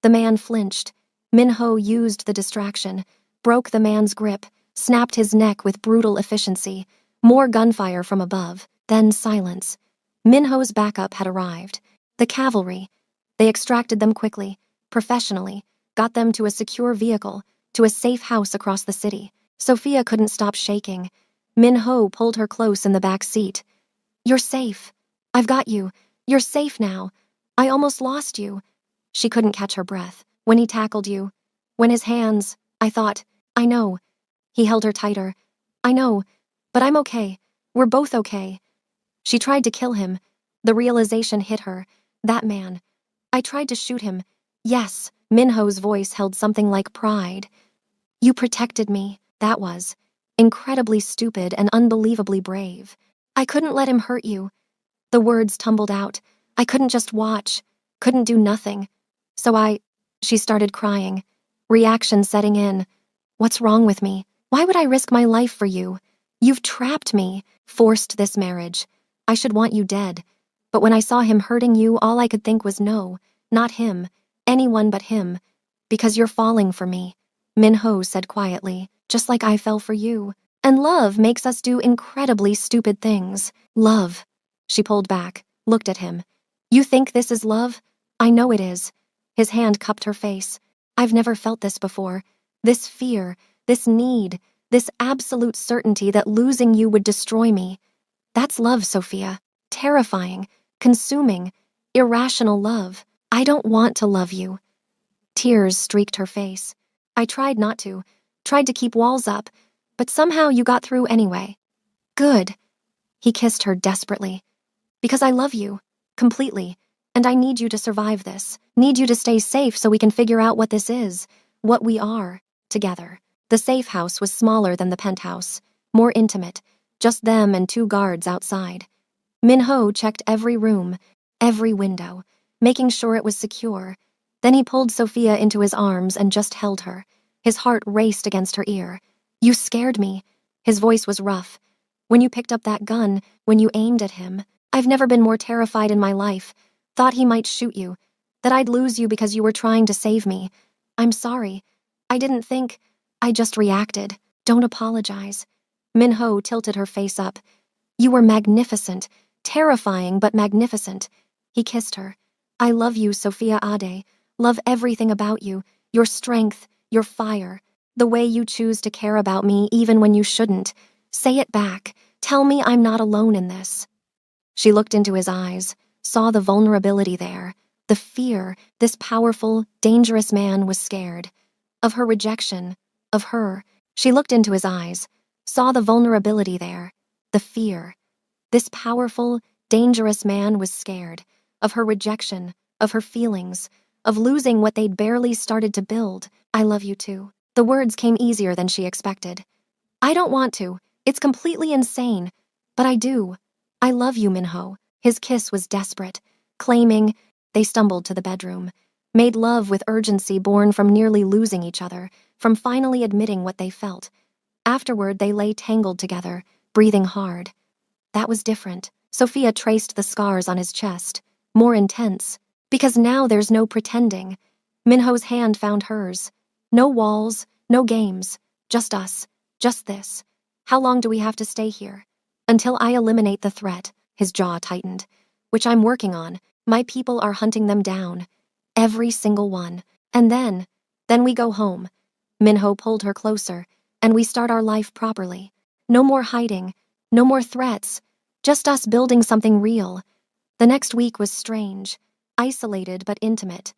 The man flinched. Minho used the distraction, broke the man's grip, snapped his neck with brutal efficiency. More gunfire from above, then silence. Minho's backup had arrived. The cavalry. They extracted them quickly, professionally, got them to a secure vehicle, to a safe house across the city. Sophia couldn't stop shaking. Minho pulled her close in the back seat. You're safe. I've got you. You're safe now. I almost lost you. She couldn't catch her breath. When he tackled you, when his hands, I thought, I know. He held her tighter. I know, but I'm okay. We're both okay. She tried to kill him. The realization hit her. That man. I tried to shoot him. Yes, Minho's voice held something like pride. You protected me, that was. Incredibly stupid and unbelievably brave. I couldn't let him hurt you. The words tumbled out. I couldn't just watch, couldn't do nothing. So she started crying. Reaction setting in. What's wrong with me? Why would I risk my life for you? You've trapped me, forced this marriage. I should want you dead. But when I saw him hurting you, all I could think was no, not him, anyone but him. Because you're falling for me, Minho said quietly, just like I fell for you. And love makes us do incredibly stupid things. Love. She pulled back, looked at him. You think this is love? I know it is. His hand cupped her face. I've never felt this before. This fear, this need, this absolute certainty that losing you would destroy me. That's love, Sophia. Terrifying, consuming, irrational love. I don't want to love you. Tears streaked her face. I tried not to, tried to keep walls up, but somehow you got through anyway. Good. He kissed her desperately. Because I love you, completely, and I need you to survive this. Need you to stay safe so we can figure out what this is, what we are, together. The safe house was smaller than the penthouse, more intimate, just them and 2 guards outside. Minho checked every room, every window, making sure it was secure. Then he pulled Sophia into his arms and just held her. His heart raced against her ear. You scared me. His voice was rough. When you picked up that gun, when you aimed at him, I've never been more terrified in my life. Thought he might shoot you, that I'd lose you because you were trying to save me. I'm sorry. I didn't think. I just reacted. Don't apologize. Minho tilted her face up. You were magnificent, terrifying but magnificent. He kissed her. I love you, Sophia Ade. Love everything about you, your strength, your fire, the way you choose to care about me even when you shouldn't. Say it back. Tell me I'm not alone in this. She looked into his eyes, saw the vulnerability there, the fear. This powerful, dangerous man was scared. Of her rejection, of her. She looked into his eyes. saw the vulnerability there, the fear. This powerful, dangerous man was scared of her rejection, of her feelings, of losing what they'd barely started to build. I love you too. The words came easier than she expected. I don't want to. It's completely insane. But I do. I love you, Minho. His kiss was desperate, claiming. They stumbled to the bedroom, made love with urgency born from nearly losing each other, from finally admitting what they felt. Afterward, they lay tangled together, breathing hard. That was different. Sophia traced the scars on his chest, more intense, because now there's no pretending. Minho's hand found hers. No walls, no games, just us, just this. How long do we have to stay here? Until I eliminate the threat, his jaw tightened. Which I'm working on. My people are hunting them down. Every single one. And then we go home. Minho pulled her closer, and we start our life properly. No more hiding, no more threats, just us building something real. The next week was strange, isolated but intimate.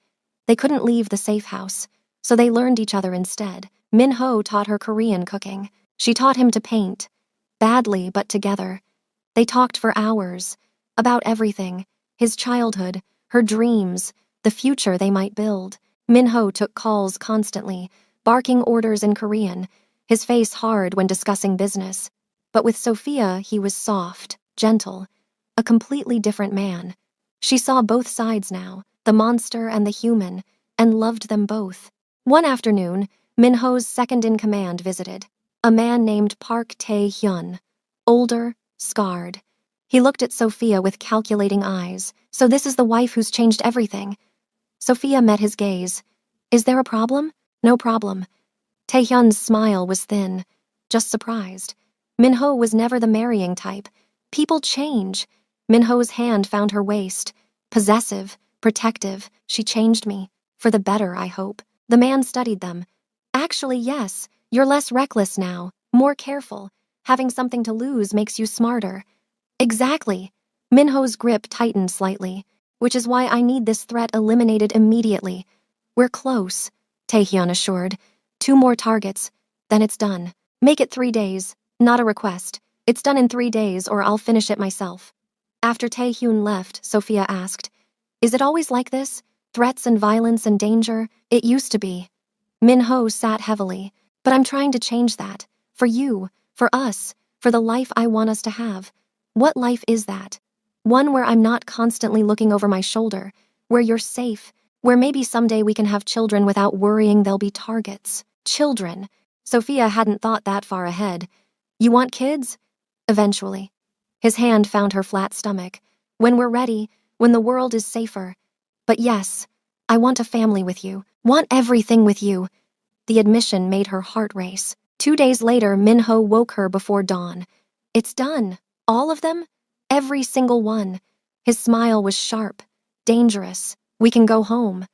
They couldn't leave the safe house, so they learned each other instead. Minho taught her Korean cooking. She taught him to paint. Badly, but together. They talked for hours, about everything, his childhood, her dreams, the future they might build. Minho took calls constantly, barking orders in Korean, his face hard when discussing business. But with Sophia, he was soft, gentle, a completely different man. She saw both sides now, the monster and the human, and loved them both. One afternoon, Minho's second-in-command visited, a man named Park Tae-hyun, older, scarred. He looked at Sophia with calculating eyes. So this is the wife who's changed everything. Sophia met his gaze. Is there a problem? No problem. Taehyun's smile was thin, just surprised. Minho was never the marrying type. People change. Minho's hand found her waist. Possessive, protective, she changed me. For the better, I hope. The man studied them. Actually, yes, you're less reckless now, more careful. Having something to lose makes you smarter. Exactly. Minho's grip tightened slightly, which is why I need this threat eliminated immediately. We're close, Taehyun assured. 2 more targets, then it's done. Make it 3 days, not a request. It's done in 3 days or I'll finish it myself. After Taehyun left, Sophia asked, is it always like this? Threats and violence and danger? It used to be. Minho sat heavily, but I'm trying to change that. For you, for us, for the life I want us to have. What life is that? One where I'm not constantly looking over my shoulder, where you're safe, where maybe someday we can have children without worrying they'll be targets. Children. Sophia hadn't thought that far ahead. You want kids? Eventually. His hand found her flat stomach. When we're ready, when the world is safer. But yes, I want a family with you, want everything with you. The admission made her heart race. 2 days later, Minho woke her before dawn. It's done. All of them? Every single one. His smile was sharp, dangerous. We can go home.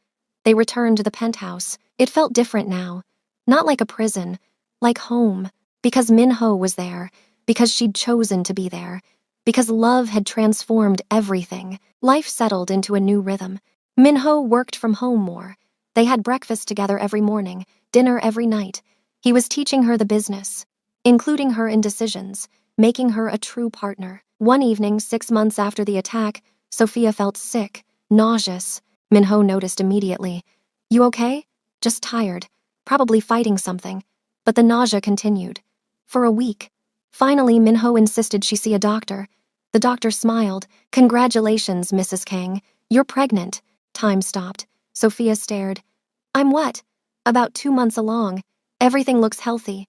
They returned to the penthouse. It felt different now. Not like a prison, like home. Because Minho was there, because she'd chosen to be there, because love had transformed everything. Life settled into a new rhythm. Minho worked from home more. They had breakfast together every morning, dinner every night. He was teaching her the business, including her in decisions, making her a true partner. One evening, 6 months after the attack, Sophia felt sick, nauseous. Minho noticed immediately. You okay? Just tired, probably fighting something. But the nausea continued. For a week. Finally, Minho insisted she see a doctor. The doctor smiled. Congratulations, Mrs. Kang. You're pregnant. Time stopped. Sophia stared. I'm what? About 2 months along. Everything looks healthy.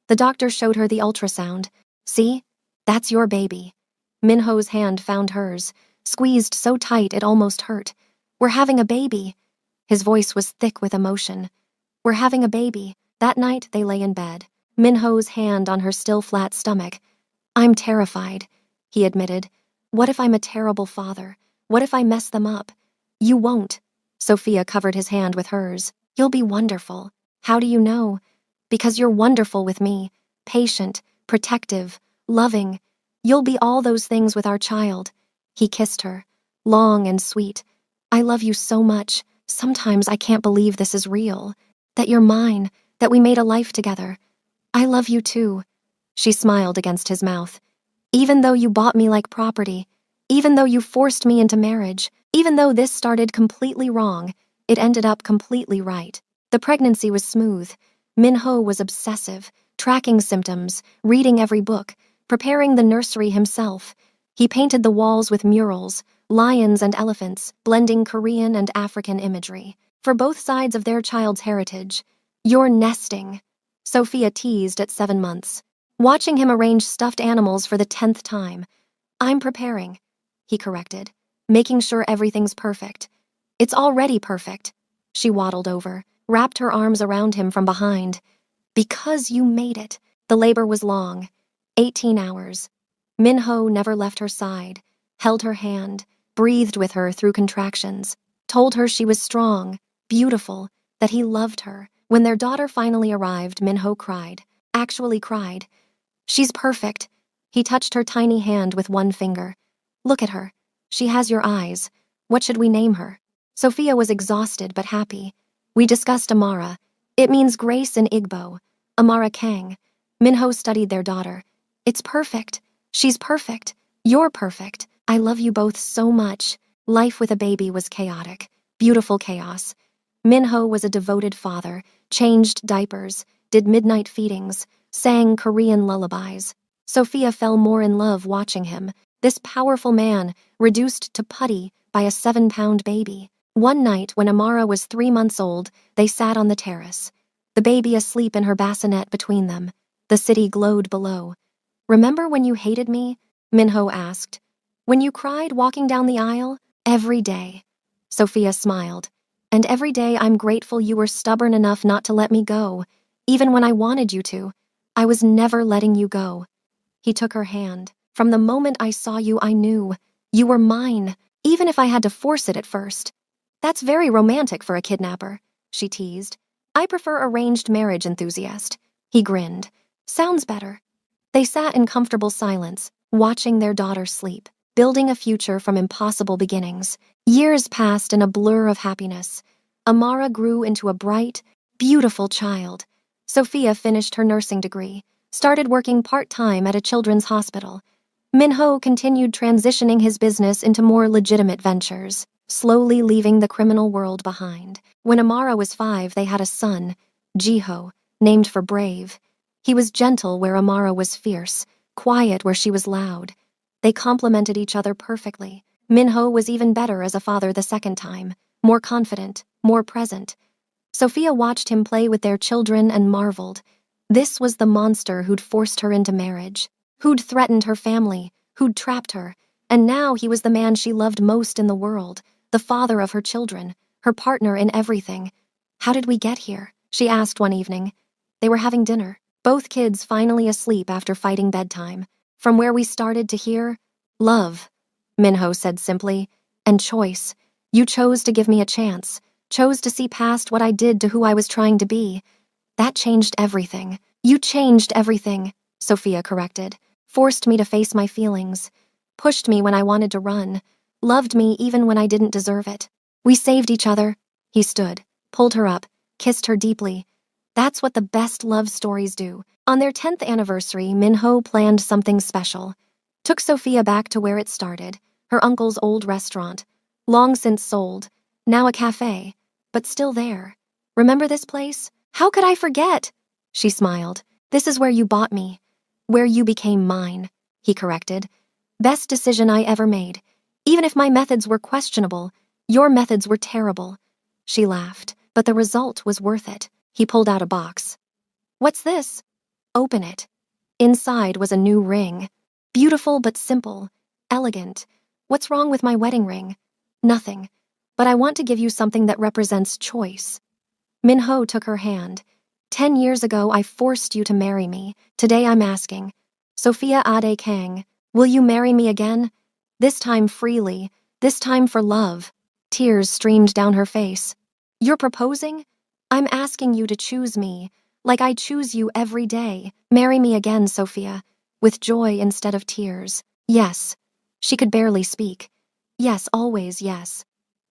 The doctor showed her the ultrasound. See? That's your baby. Minho's hand found hers, squeezed so tight it almost hurt. We're having a baby. His voice was thick with emotion. We're having a baby. That night, they lay in bed. Minho's hand on her still flat stomach. I'm terrified, he admitted. What if I'm a terrible father? What if I mess them up? You won't. Sophia covered his hand with hers. You'll be wonderful. How do you know? Because you're wonderful with me. Patient, protective, loving. You'll be all those things with our child. He kissed her, long and sweet. I love you so much. Sometimes I can't believe this is real. That you're mine, that we made a life together. I love you too. She smiled against his mouth. Even though you bought me like property, even though you forced me into marriage, even though this started completely wrong, it ended up completely right. The pregnancy was smooth. Min-ho was obsessive, tracking symptoms, reading every book, preparing the nursery himself. He painted the walls with murals, lions and elephants, blending Korean and African imagery. For both sides of their child's heritage. You're nesting, Sophia teased at 7 months, watching him arrange stuffed animals for the 10th time. I'm preparing, he corrected, making sure everything's perfect. It's already perfect. She waddled over, wrapped her arms around him from behind. Because you made it. The labor was long, 18 hours. Min-ho never left her side, held her hand, breathed with her through contractions, told her she was strong, beautiful, that he loved her. When their daughter finally arrived, Min-ho cried, actually cried. She's perfect. He touched her tiny hand with one finger. Look at her. She has your eyes. What should we name her? Sophia was exhausted but happy. We discussed Amara. It means grace in Igbo. Amara Kang. Min-ho studied their daughter. It's perfect. She's perfect. You're perfect. I love you both so much. Life with a baby was chaotic. Beautiful chaos. Min-ho was a devoted father, changed diapers, did midnight feedings, sang Korean lullabies. Sophia fell more in love watching him, this powerful man, reduced to putty by a 7-pound baby. One night, when Amara was 3 months old, they sat on the terrace, the baby asleep in her bassinet between them. The city glowed below. Remember when you hated me? Min-ho asked. When you cried walking down the aisle? Every day. Sophia smiled. And every day I'm grateful you were stubborn enough not to let me go. Even when I wanted you to, I was never letting you go. He took her hand. From the moment I saw you, I knew. You were mine, even if I had to force it at first. That's very romantic for a kidnapper, she teased. I prefer arranged marriage, enthusiast. He grinned. Sounds better. They sat in comfortable silence, watching their daughter sleep, building a future from impossible beginnings. Years passed in a blur of happiness. Amara grew into a bright, beautiful child. Sophia finished her nursing degree, started working part-time at a children's hospital. Min-ho continued transitioning his business into more legitimate ventures, slowly leaving the criminal world behind. When Amara was 5, they had a son, Jiho, named for brave. He was gentle where Amara was fierce, quiet where she was loud. They complemented each other perfectly. Min-ho was even better as a father the second time, more confident, more present. Sophia watched him play with their children and marveled. This was the monster who'd forced her into marriage, who'd threatened her family, who'd trapped her, and now he was the man she loved most in the world, the father of her children, her partner in everything. How did we get here? She asked one evening. They were having dinner, both kids finally asleep after fighting bedtime. From where we started to here, love, Min-ho said simply, and choice. You chose to give me a chance, chose to see past what I did to who I was trying to be. That changed everything. You changed everything, Sophia corrected, forced me to face my feelings, pushed me when I wanted to run, loved me even when I didn't deserve it. We saved each other. He stood, pulled her up, kissed her deeply. That's what the best love stories do. On their 10th anniversary, Min-ho planned something special. Took Sophia back to where it started, her uncle's old restaurant, long since sold, now a cafe, but still there. Remember this place? How could I forget? She smiled. This is where you bought me. Where you became mine, he corrected. Best decision I ever made. Even if my methods were questionable, your methods were terrible. She laughed, but the result was worth it. He pulled out a box. What's this? Open it. Inside was a new ring. Beautiful but simple. Elegant. What's wrong with my wedding ring? Nothing. But I want to give you something that represents choice. Min-ho took her hand. 10 years ago, I forced you to marry me. Today I'm asking, Sophia Ade Kang, will you marry me again? This time freely, this time for love. Tears streamed down her face. You're proposing? I'm asking you to choose me, like I choose you every day. Marry me again, Sophia, with joy instead of tears. Yes. She could barely speak. Yes, always yes.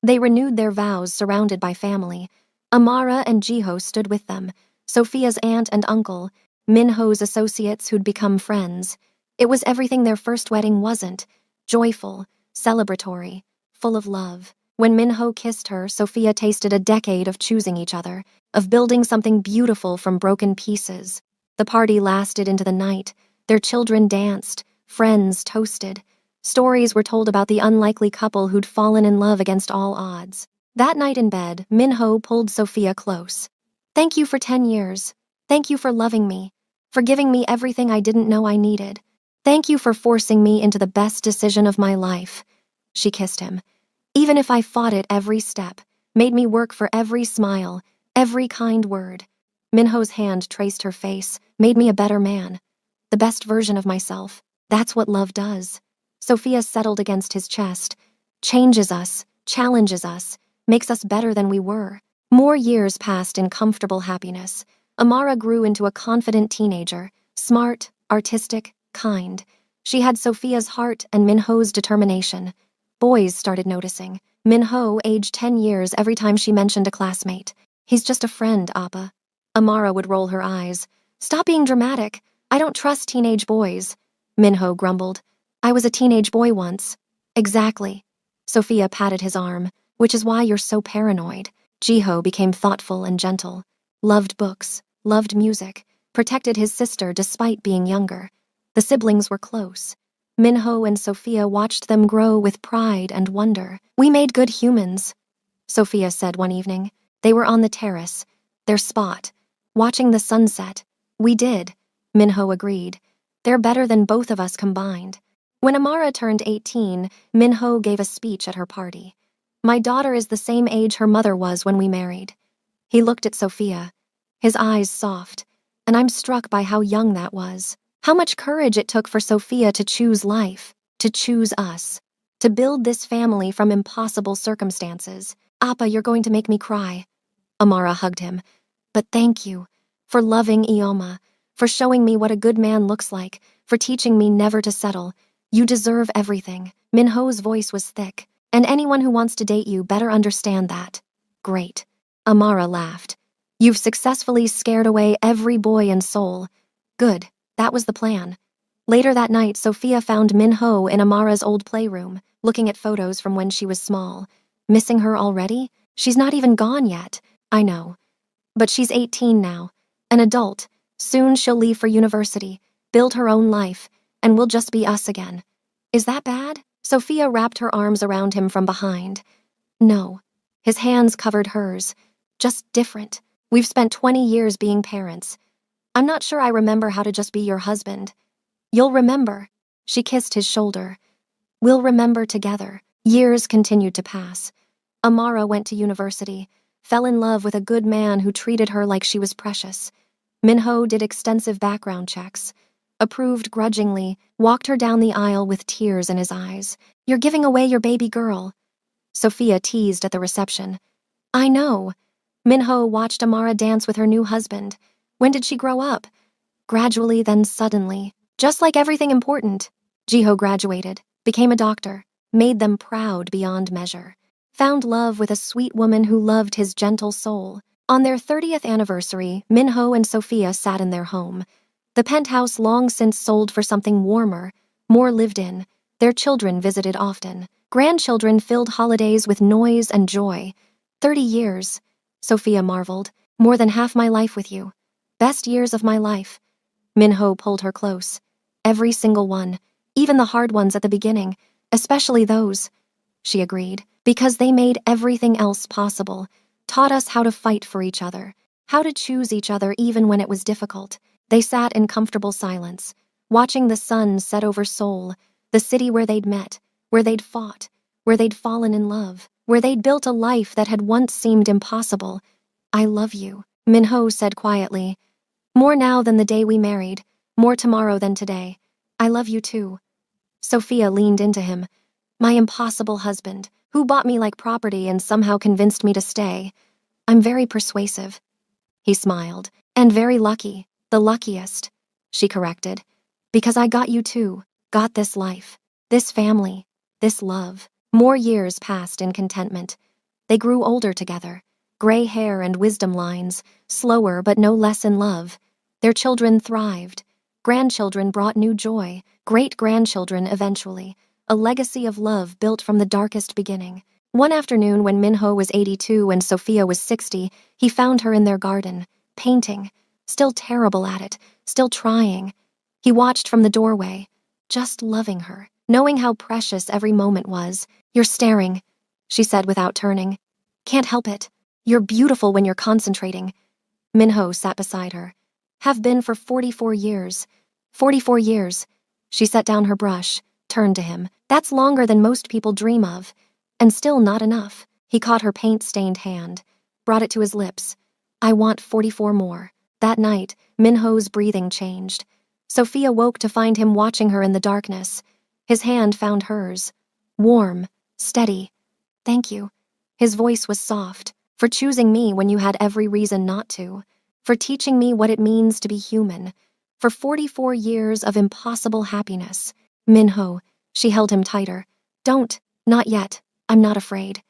They renewed their vows surrounded by family. Amara and Jiho stood with them, Sophia's aunt and uncle. Minho's associates who'd become friends. It was everything their first wedding wasn't: joyful, celebratory, full of love. When Minho kissed her, Sophia tasted a decade of choosing each other, of building something beautiful from broken pieces. The party lasted into the night. Their children danced, friends toasted. Stories were told about the unlikely couple who'd fallen in love against all odds. That night in bed, Minho pulled Sophia close. "Thank you for 10 years. Thank you for loving me, for giving me everything I didn't know I needed. Thank you for forcing me into the best decision of my life." She kissed him. "Even if I fought it every step, made me work for every smile, every kind word." Minho's hand traced her face, "Made me a better man. The best version of myself. That's what love does." Sophia settled against his chest. "Changes us, challenges us, makes us better than we were." More years passed in comfortable happiness. Amara grew into a confident teenager, smart, artistic, kind. She had Sophia's heart and Minho's determination. Boys started noticing. Minho aged 10 years every time she mentioned a classmate. "He's just a friend, Appa." Amara would roll her eyes. "Stop being dramatic. I don't trust teenage boys." Minho grumbled. "I was a teenage boy once." "Exactly." Sophia patted his arm. "Which is why you're so paranoid." Jiho became thoughtful and gentle. Loved books, loved music, protected his sister despite being younger. The siblings were close. Minho and Sophia watched them grow with pride and wonder. "We made good humans," Sophia said one evening. They were on the terrace, their spot, watching the sunset. "We did," Minho agreed. "They're better than both of us combined." When Amara turned 18, Minho gave a speech at her party. "My daughter is the same age her mother was when we married." He looked at Sophia, his eyes soft, and I'm struck by how young that was. How much courage it took for Sophia to choose life, to choose us, to build this family from impossible circumstances. "Appa, you're going to make me cry." Amara hugged him. "But thank you for loving Ioma, for showing me what a good man looks like, for teaching me never to settle. You deserve everything." Minho's voice was thick. "And anyone who wants to date you better understand that." "Great." Amara laughed. "You've successfully scared away every boy and soul." "Good. That was the plan." Later that night, Sophia found Minho in Amara's old playroom, looking at photos from when she was small. "Missing her already? She's not even gone yet." "I know. But she's 18 now, an adult. Soon she'll leave for university, build her own life, and we'll just be us again." "Is that bad?" Sophia wrapped her arms around him from behind. "No." His hands covered hers. "Just different. We've spent 20 years being parents. I'm not sure I remember how to just be your husband." "You'll remember." She kissed his shoulder. "We'll remember together." Years continued to pass. Amara went to university, fell in love with a good man who treated her like she was precious. Minho did extensive background checks, approved grudgingly, walked her down the aisle with tears in his eyes. "You're giving away your baby girl." Sophia teased at the reception. "I know." Minho watched Amara dance with her new husband. When did she grow up? Gradually, then suddenly. Just like everything important. Jiho graduated, became a doctor, made them proud beyond measure. Found love with a sweet woman who loved his gentle soul. On their 30th anniversary, Minho and Sophia sat in their home. The penthouse long since sold for something warmer, more lived in. Their children visited often. Grandchildren filled holidays with noise and joy. 30 years, Sophia marveled. "More than half my life with you. Best years of my life." Minho pulled her close. "Every single one, even the hard ones at the beginning, especially those." She agreed, "because they made everything else possible, taught us how to fight for each other, how to choose each other even when it was difficult." They sat in comfortable silence, watching the sun set over Seoul, the city where they'd met, where they'd fought, where they'd fallen in love, where they'd built a life that had once seemed impossible. "I love you," Minho said quietly. "More now than the day we married, more tomorrow than today. I love you too." Sophia leaned into him. "My impossible husband, who bought me like property and somehow convinced me to stay. I'm very persuasive." He smiled. "And very lucky, the luckiest," she corrected. "Because I got you too, got this life, this family, this love." More years passed in contentment. They grew older together, gray hair and wisdom lines, slower but no less in love. Their children thrived. Grandchildren brought new joy. Great-grandchildren eventually. A legacy of love built from the darkest beginning. One afternoon when Minho was 82 and Sophia was 60, he found her in their garden, painting. Still terrible at it, still trying. He watched from the doorway, just loving her, knowing how precious every moment was. "You're staring," she said without turning. "Can't help it. You're beautiful when you're concentrating." Minho sat beside her. "Have been for 44 years. 44 years." She set down her brush, turned to him. "That's longer than most people dream of. And still not enough." He caught her paint-stained hand, brought it to his lips. "I want 44 more." That night, Minho's breathing changed. Sophia woke to find him watching her in the darkness. His hand found hers. Warm, steady. "Thank you." His voice was soft. "For choosing me when you had every reason not to. For teaching me what it means to be human. For 44 years of impossible happiness." "Minho," she held him tighter. "Don't, not yet. I'm not afraid."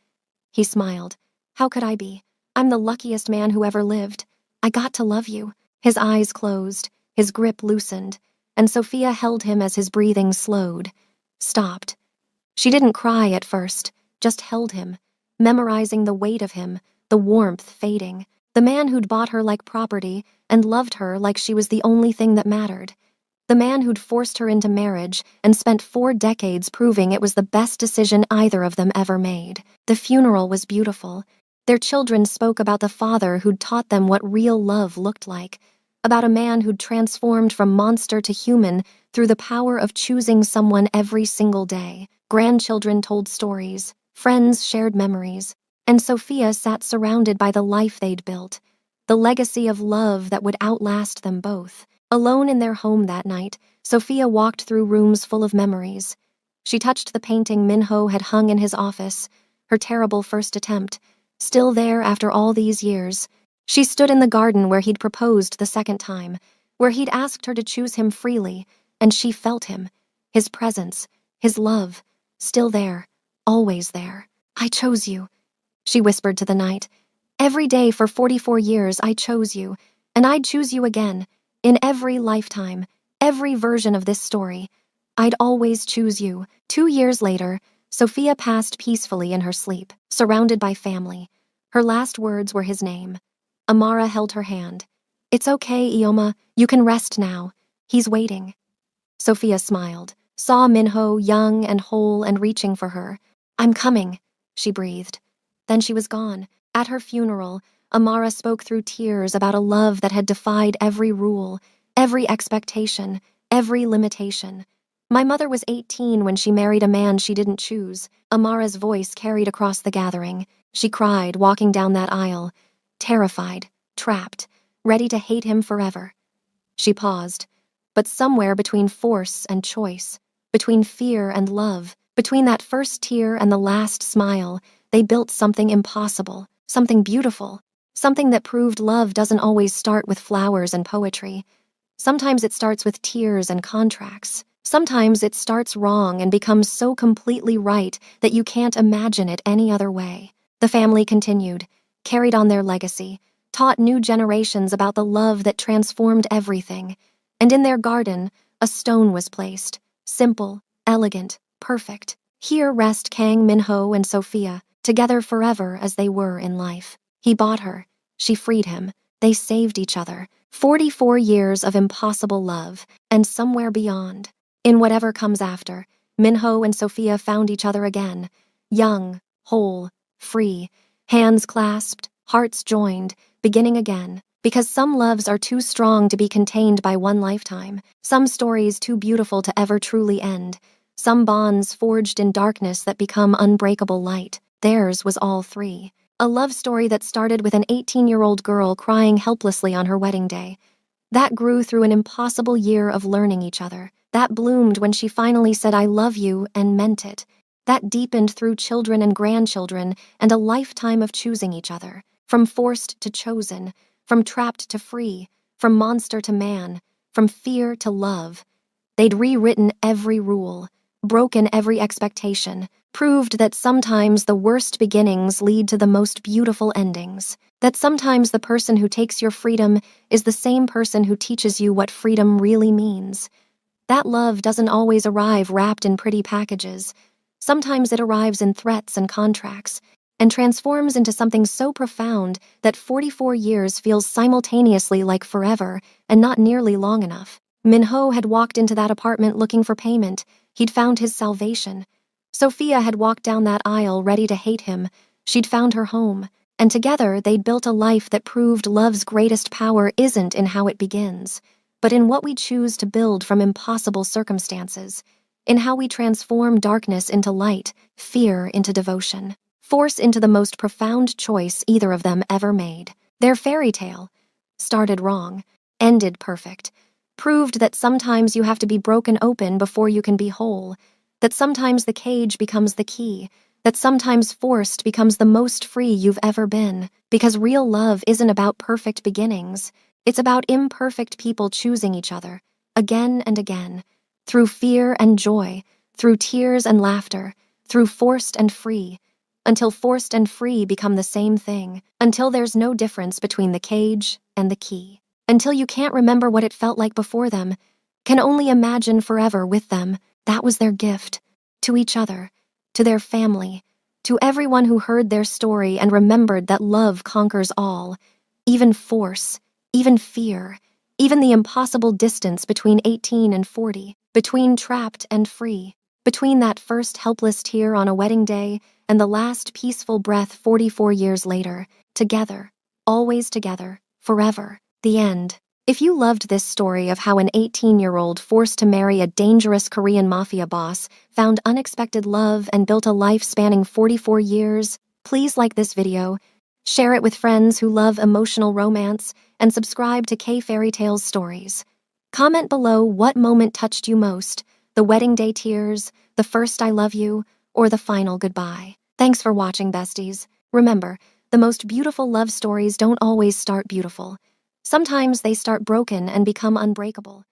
He smiled. "How could I be? I'm the luckiest man who ever lived. I got to love you." His eyes closed, his grip loosened, and Sophia held him as his breathing slowed, stopped. She didn't cry at first, just held him, memorizing the weight of him, the warmth fading. The man who'd bought her like property and loved her like she was the only thing that mattered. The man who'd forced her into marriage and spent 4 decades proving it was the best decision either of them ever made. The funeral was beautiful. Their children spoke about the father who'd taught them what real love looked like, about a man who'd transformed from monster to human through the power of choosing someone every single day. Grandchildren told stories, friends shared memories, and Sophia sat surrounded by the life they'd built, the legacy of love that would outlast them both. Alone in their home that night, Sophia walked through rooms full of memories. She touched the painting Minho had hung in his office, her terrible first attempt, still there after all these years. She stood in the garden where he'd proposed the second time, where he'd asked her to choose him freely, and she felt him, his presence, his love, still there, always there. "I chose you," she whispered to the night. "Every day for 44 years I chose you, and I'd choose you again. In every lifetime, every version of this story, I'd always choose you." 2 years later, Sophia passed peacefully in her sleep, surrounded by family. Her last words were his name. Amara held her hand. "It's okay, Ioma. You can rest now. He's waiting." Sophia smiled, saw Minho young and whole and reaching for her. "I'm coming," she breathed. Then she was gone. At her funeral, Amara spoke through tears about a love that had defied every rule, every expectation, every limitation. "My mother was 18 when she married a man she didn't choose." Amara's voice carried across the gathering. She cried, walking down that aisle, terrified, trapped, ready to hate him forever. She paused, but somewhere between force and choice, between fear and love, between that first tear and the last smile, they built something impossible, something beautiful, something that proved love doesn't always start with flowers and poetry. Sometimes it starts with tears and contracts. Sometimes it starts wrong and becomes so completely right that you can't imagine it any other way. The family continued, carried on their legacy, taught new generations about the love that transformed everything. And in their garden, a stone was placed, simple, elegant, perfect. Here rest Kang Minho and Sophia, together forever as they were in life. He bought her. She freed him. They saved each other. 44 years of impossible love, and somewhere beyond, in whatever comes after, Minho and Sophia found each other again, young, whole, free, hands clasped, hearts joined, beginning again. Because some loves are too strong to be contained by one lifetime, some stories too beautiful to ever truly end, some bonds forged in darkness that become unbreakable light. Theirs was all three. A love story that started with an 18-year-old girl crying helplessly on her wedding day. That grew through an impossible year of learning each other. That bloomed when she finally said "I love you" and meant it. That deepened through children and grandchildren and a lifetime of choosing each other. From forced to chosen, from trapped to free, from monster to man, from fear to love. They'd rewritten every rule, broken every expectation, proved that sometimes the worst beginnings lead to the most beautiful endings, that sometimes the person who takes your freedom is the same person who teaches you what freedom really means. That love doesn't always arrive wrapped in pretty packages. Sometimes it arrives in threats and contracts, and transforms into something so profound that 44 years feels simultaneously like forever and not nearly long enough. Minho had walked into that apartment looking for payment. He'd found his salvation. Sophia had walked down that aisle ready to hate him. She'd found her home, and together they'd built a life that proved love's greatest power isn't in how it begins, but in what we choose to build from impossible circumstances, in how we transform darkness into light, fear into devotion, force into the most profound choice either of them ever made. Their fairy tale started wrong, ended perfect, proved that sometimes you have to be broken open before you can be whole, that sometimes the cage becomes the key, that sometimes forced becomes the most free you've ever been, because real love isn't about perfect beginnings. It's about imperfect people choosing each other, again and again, through fear and joy, through tears and laughter, through forced and free, until forced and free become the same thing, until there's no difference between the cage and the key, until you can't remember what it felt like before them, can only imagine forever with them. That was their gift, to each other, to their family, to everyone who heard their story and remembered that love conquers all, even force, even fear, even the impossible distance between 18 and 40, between trapped and free, between that first helpless tear on a wedding day and the last peaceful breath 44 years later, together, always together, forever, the end. If you loved this story of how an 18-year-old forced to marry a dangerous Korean mafia boss found unexpected love and built a life spanning 44 years, please like this video, share it with friends who love emotional romance, and subscribe to K Fairy Tales Stories. Comment below what moment touched you most, the wedding day tears, the first I love you, or the final goodbye. Thanks for watching, besties. Remember, the most beautiful love stories don't always start beautiful. Sometimes they start broken and become unbreakable.